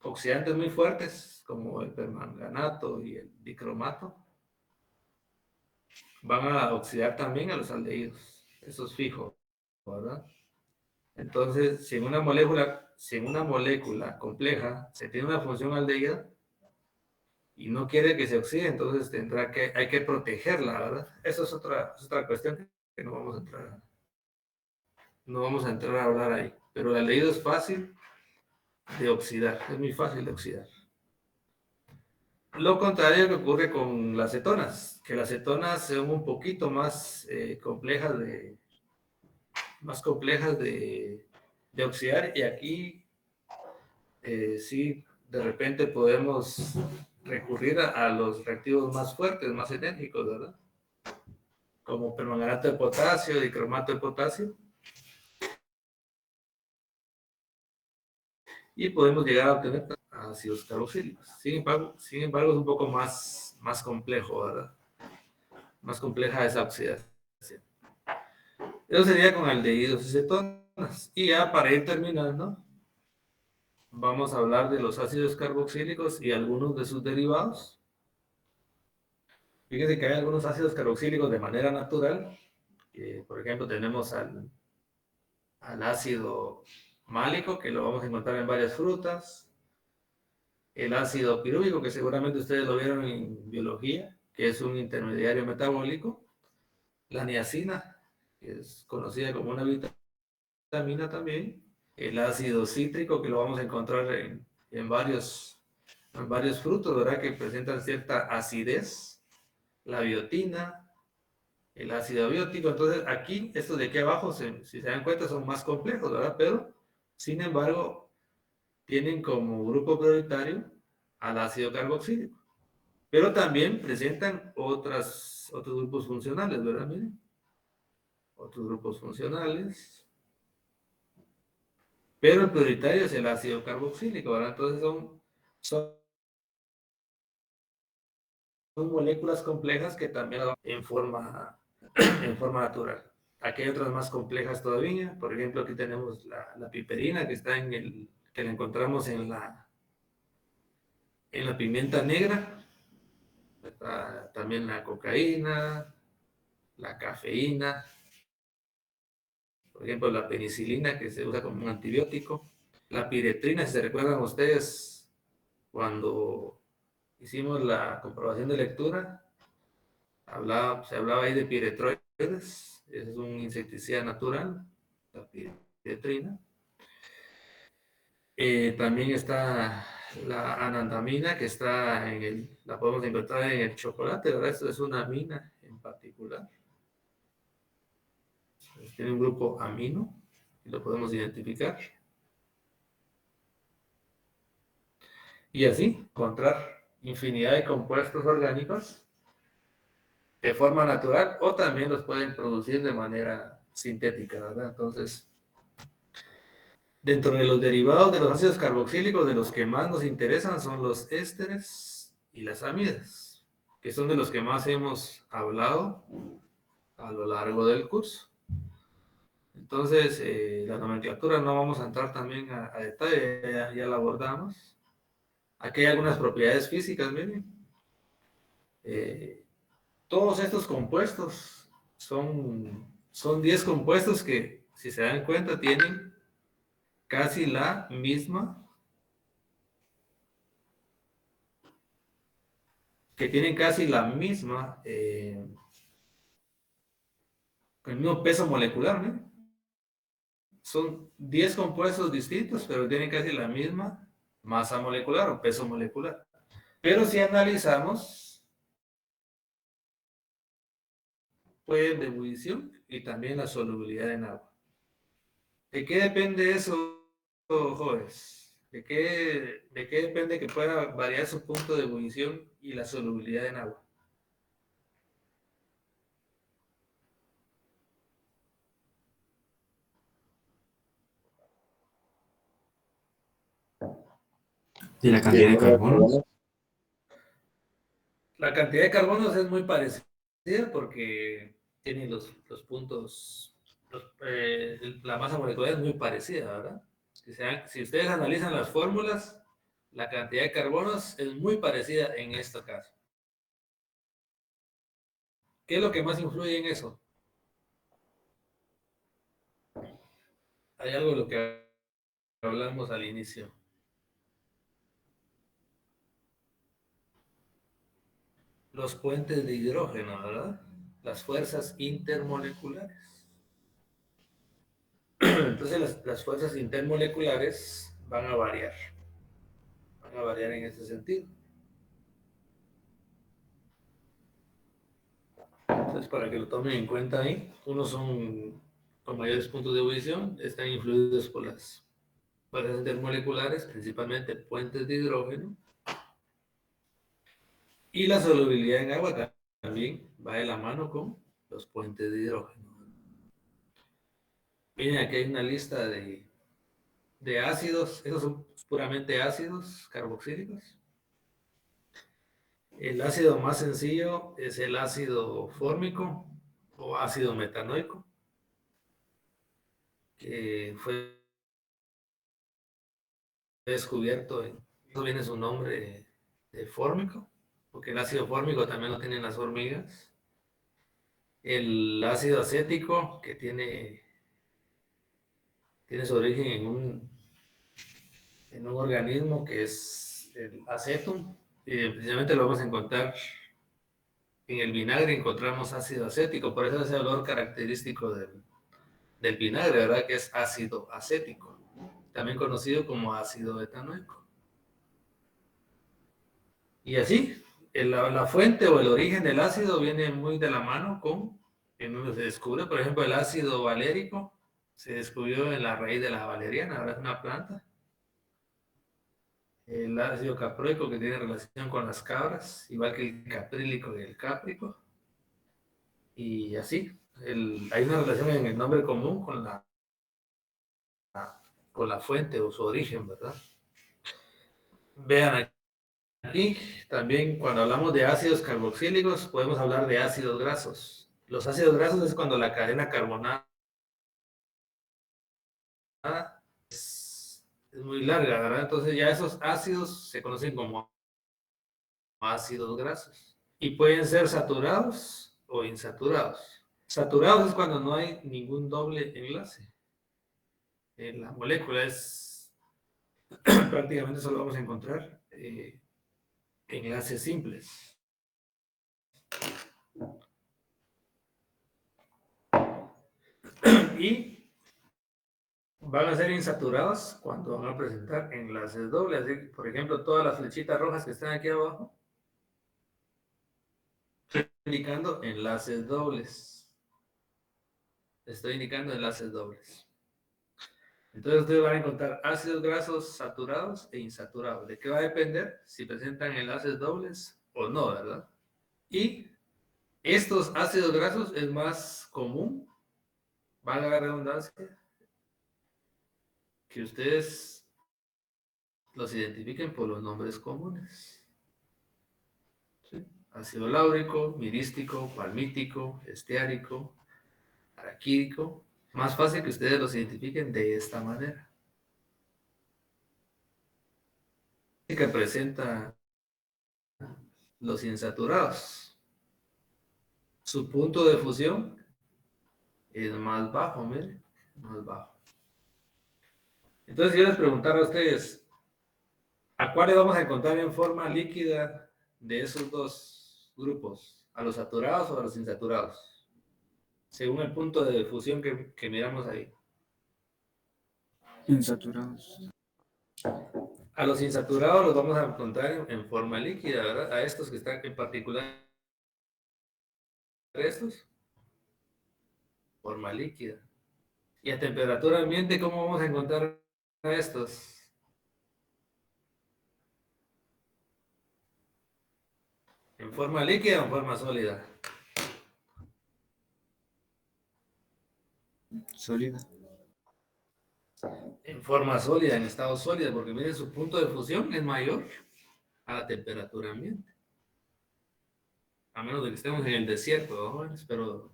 oxidantes muy fuertes, como el permanganato y el dicromato, van a oxidar también a los aldehídos. Eso es fijo, ¿verdad? Entonces, si en una molécula compleja se tiene una función aldehída y no quiere que se oxide, entonces hay que protegerla, ¿verdad? Eso es otra cuestión que no vamos a entrar a hablar ahí. Pero el aldehído es fácil de oxidar, es muy fácil de oxidar. Lo contrario que ocurre con las cetonas, que las cetonas son un poquito más complejas de oxidar, y aquí sí, de repente podemos recurrir a los reactivos más fuertes, más enérgicos, ¿verdad? Como permanganato de potasio, dicromato de potasio. Y podemos llegar a obtener ácidos carboxílicos. Sin embargo, es un poco más complejo, ¿verdad? Más compleja esa oxidación. Eso sería con aldehídos y cetonas. Y ya para ir terminando, vamos a hablar de los ácidos carboxílicos y algunos de sus derivados. Fíjense que hay algunos ácidos carboxílicos de manera natural. Por ejemplo, tenemos al ácido málico, que lo vamos a encontrar en varias frutas. El ácido pirúvico, que seguramente ustedes lo vieron en biología, que es un intermediario metabólico. La niacina, que es conocida como una vitamina también. El ácido cítrico, que lo vamos a encontrar en varios frutos, ¿verdad? Que presentan cierta acidez. La biotina, el ácido biótico. Entonces, aquí, estos de aquí abajo, si se dan cuenta, son más complejos, ¿verdad? Pero, sin embargo, tienen como grupo prioritario al ácido carboxílico. Pero también presentan otros grupos funcionales, ¿verdad? Miren. Otros grupos funcionales. Pero el prioritario es el ácido carboxílico, ¿verdad? Entonces son moléculas complejas que también en forma natural. Aquí hay otras más complejas todavía. Por ejemplo, aquí tenemos la piperina, que está que la encontramos en la pimienta negra. Está también la cocaína, la cafeína, por ejemplo, la penicilina, que se usa como un antibiótico. La piretrina, si se recuerdan ustedes, cuando hicimos la comprobación de lectura, Se hablaba ahí de piretroides, es un insecticida natural, la piretrina. También está la anandamina, que la podemos encontrar en el chocolate, ¿verdad? Esto es una amina en particular. Tiene un grupo amino y lo podemos identificar. Y así encontrar infinidad de compuestos orgánicos de forma natural o también los pueden producir de manera sintética, ¿verdad? Entonces, dentro de los derivados de los ácidos carboxílicos, de los que más nos interesan son los ésteres y las amidas, que son de los que más hemos hablado a lo largo del curso. Entonces, la nomenclatura no vamos a entrar también a detalle, ya la abordamos. Aquí hay algunas propiedades físicas, miren. Todos estos compuestos son 10 compuestos que, si se dan cuenta, tienen casi la misma, el mismo peso molecular, ¿no? Son 10 compuestos distintos, pero tienen casi la misma masa molecular o peso molecular. Pero si analizamos, pueden de ebullición y también la solubilidad en agua. ¿De qué depende eso, jóvenes? ¿De qué depende que pueda variar su punto de ebullición y la solubilidad en agua? De la cantidad de carbono. La cantidad de carbonos es muy parecida porque tiene los puntos, la masa molecular es muy parecida, ¿verdad? Si ustedes analizan las fórmulas, la cantidad de carbonos es muy parecida en este caso. ¿Qué es lo que más influye en eso? Hay algo de lo que hablamos al inicio. Los puentes de hidrógeno, ¿verdad? Las fuerzas intermoleculares. Entonces las fuerzas intermoleculares van a variar en ese sentido. Entonces, para que lo tomen en cuenta ahí, unos son con mayores puntos de ebullición, están influidos por las fuerzas intermoleculares, principalmente puentes de hidrógeno, y la solubilidad en agua también va de la mano con los puentes de hidrógeno. Miren, aquí hay una lista de ácidos, esos son puramente ácidos carboxílicos. El ácido más sencillo es el ácido fórmico o ácido metanoico, que fue descubierto, eso viene su nombre de fórmico, porque el ácido fórmico también lo tienen las hormigas. El ácido acético, que tiene su origen en un organismo que es el acetum, y precisamente lo vamos a encontrar en el vinagre, encontramos ácido acético, por eso es el olor característico del vinagre, ¿verdad? Que es ácido acético, también conocido como ácido etanoico. Y así, la fuente o el origen del ácido viene muy de la mano en donde se descubre, por ejemplo, el ácido valérico, se descubrió en la raíz de la valeriana, ahora es una planta. El ácido caproico, que tiene relación con las cabras, igual que el caprílico y el cáprico. Y así, hay una relación en el nombre común con la fuente o su origen, ¿verdad? Vean aquí, también cuando hablamos de ácidos carboxílicos, podemos hablar de ácidos grasos. Los ácidos grasos es cuando la cadena carbonada es muy larga, ¿verdad? Entonces ya esos ácidos se conocen como ácidos grasos. Y pueden ser saturados o insaturados. Saturados es cuando no hay ningún doble enlace. En la molécula es prácticamente solo vamos a encontrar enlaces simples. van a ser insaturados cuando van a presentar enlaces dobles. Así que, por ejemplo, todas las flechitas rojas que están aquí abajo, estoy indicando enlaces dobles. Estoy indicando enlaces dobles. Entonces ustedes van a encontrar ácidos grasos saturados e insaturados. ¿De qué va a depender? Si presentan enlaces dobles o no, ¿verdad? Y estos ácidos grasos es más común, valga la redundancia, que ustedes los identifiquen por los nombres comunes. ¿Sí? Ácido láurico, mirístico, palmítico, esteárico, araquídico. Más fácil que ustedes los identifiquen de esta manera. Que presenta los insaturados. Su punto de fusión es más bajo, miren, más bajo. Entonces yo les preguntara a ustedes, ¿a cuáles vamos a encontrar en forma líquida de esos dos grupos? ¿A los saturados o a los insaturados? Según el punto de fusión que miramos ahí. Insaturados. A los insaturados los vamos a encontrar en forma líquida, ¿verdad? A estos que están en particular, estos, forma líquida. Y a temperatura ambiente, ¿cómo vamos a encontrar a estos? ¿En forma líquida o en forma sólida? Sólida. En forma sólida, en estado sólido, porque miren, su punto de fusión es mayor a la temperatura ambiente. A menos de que estemos en el desierto, ¿no, jóvenes? Pero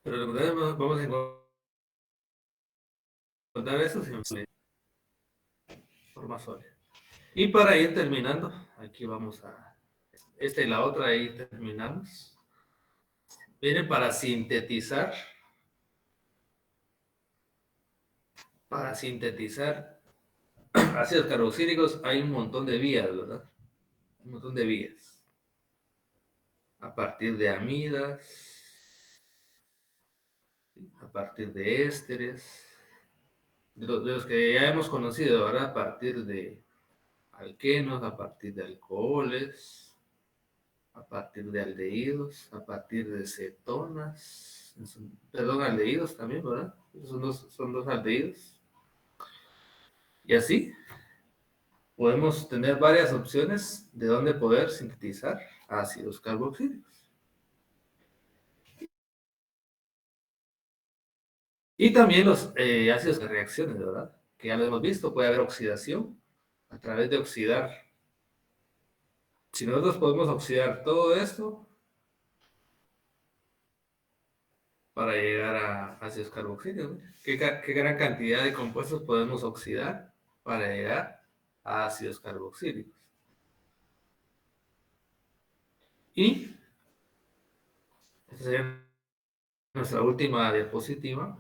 lo que vamos a encontrar eso en forma sólida. Y para ir terminando, aquí vamos a... Esta y la otra, ahí terminamos. Miren, para sintetizar ácidos carboxílicos hay un montón de vías, ¿verdad? Un montón de vías. A partir de amidas, a partir de ésteres, de los que ya hemos conocido, ¿verdad? A partir de alquenos, a partir de alcoholes, a partir de aldehídos, a partir de cetonas, perdón, aldehídos también, ¿verdad? Son dos aldehídos. Y así podemos tener varias opciones de dónde poder sintetizar ácidos carboxílicos. Y también los ácidos de reacciones, ¿verdad? Que ya lo hemos visto, puede haber oxidación a través de oxidar. Si nosotros podemos oxidar todo esto para llegar a ácidos carboxílicos, ¿qué gran cantidad de compuestos podemos oxidar para llegar a ácidos carboxílicos? Y esta sería nuestra última diapositiva.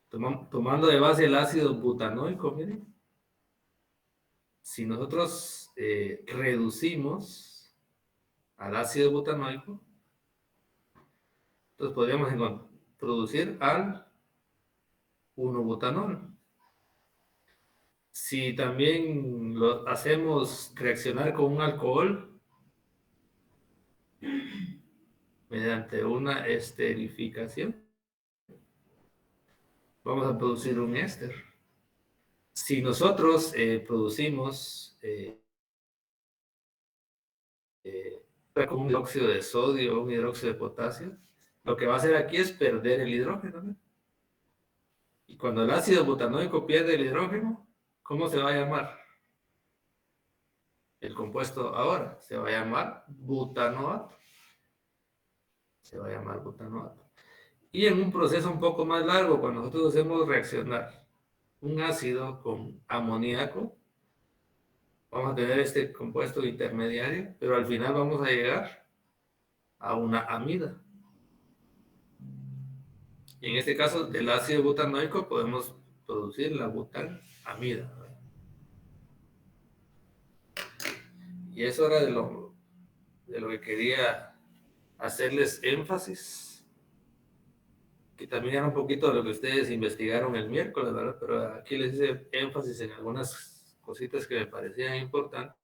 Tomando de base el ácido butanoico, miren, si nosotros reducimos al ácido butanoico, entonces podríamos producir al 1-butanol. Si también lo hacemos reaccionar con un alcohol mediante una esterificación, vamos a producir un éster. Si nosotros producimos con un dióxido de sodio o un hidróxido de potasio, lo que va a hacer aquí es perder el hidrógeno, ¿no? Y cuando el ácido butanoico pierde el hidrógeno, ¿cómo se va a llamar? El compuesto ahora se va a llamar butanoato. Se va a llamar butanoato. Y en un proceso un poco más largo, cuando nosotros hacemos reaccionar un ácido con amoníaco, vamos a tener este compuesto intermediario, pero al final vamos a llegar a una amida. Y en este caso, del ácido butanoico podemos producir la butanamida. Y eso era de lo que quería hacerles énfasis que también era un poquito de lo que ustedes investigaron el miércoles, ¿verdad? Pero aquí les hice énfasis en algunas cositas que me parecían importantes.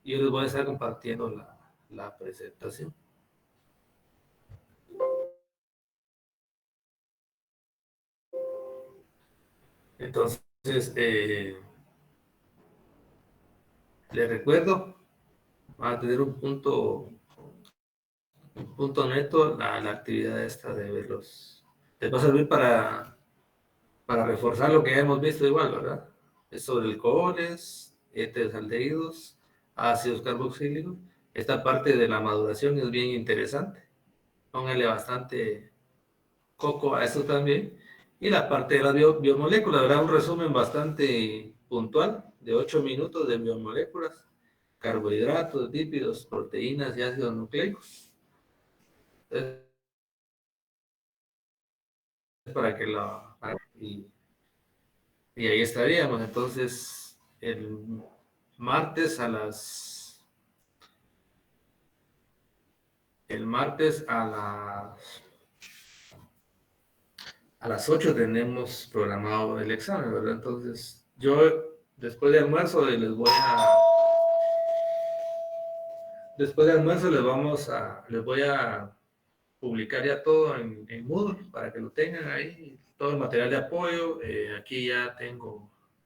Y yo les voy a estar compartiendo la presentación. Entonces, les recuerdo, van a tener un punto neto, la actividad esta de verlos. Les va a servir para reforzar lo que ya hemos visto igual, ¿verdad? Es sobre alcoholes, éteres aldehídos, ácidos carboxílicos. Esta parte de la maduración es bien interesante. Póngale bastante coco a eso también. Y la parte de las biomoléculas, ¿verdad? Un resumen bastante puntual de 8 minutos de biomoléculas, carbohidratos, lípidos, proteínas y ácidos nucleicos. Entonces, para que lo... Y ahí estaríamos. Entonces, el martes a las... El martes a las 8 tenemos programado el examen, ¿verdad? Entonces, yo después de almuerzo después de almuerzo les voy a publicar ya todo en Moodle para que lo tengan ahí, todo el material de apoyo. Aquí ya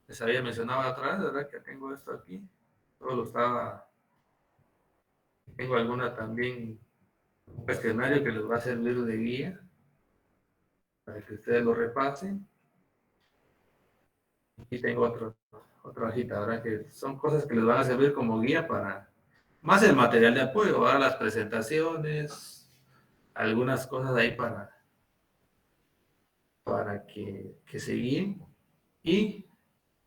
les había mencionado otra vez, ¿verdad? Que tengo esto aquí. Tengo alguna también, un cuestionario que les va a servir de guía para que ustedes lo repasen. Y tengo otra hojita, ¿verdad? Que son cosas que les van a servir como guía para más el material de apoyo, ¿verdad? Las presentaciones, algunas cosas ahí para que se guíen. Y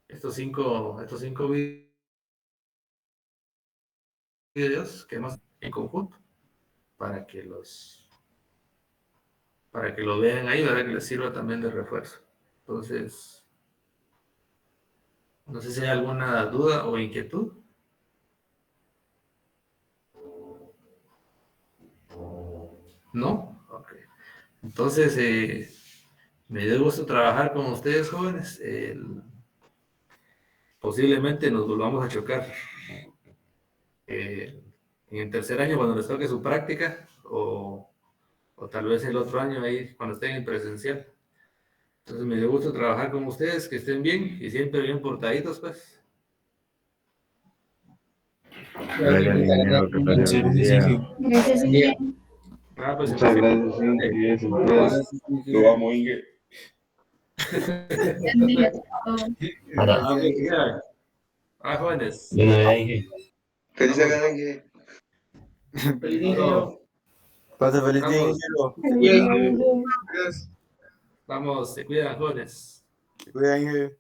estos cinco videos que hemos en conjunto para que los vean ahí, ¿verdad? Que les sirva también de refuerzo. Entonces, no sé si hay alguna duda o inquietud. ¿No? Ok. Entonces, me dio gusto trabajar con ustedes, jóvenes. Posiblemente nos volvamos a chocar en el tercer año cuando les toque su práctica o tal vez el otro año ahí cuando estén en presencial. Entonces me dio gusto trabajar con ustedes, que estén bien y siempre bien portaditos, pues. Gracias, ingeniero, que pase buen día. Gracias, Inge. Pues Muchas gracias, Inge. Cuídese, pues. Lo amo, Inge. Jóvenes. Feliz año, Inge. Feliz niño. Pase feliz día, ingeniero. Vamos, se cuidan, jóvenes. Se cuida, Inge.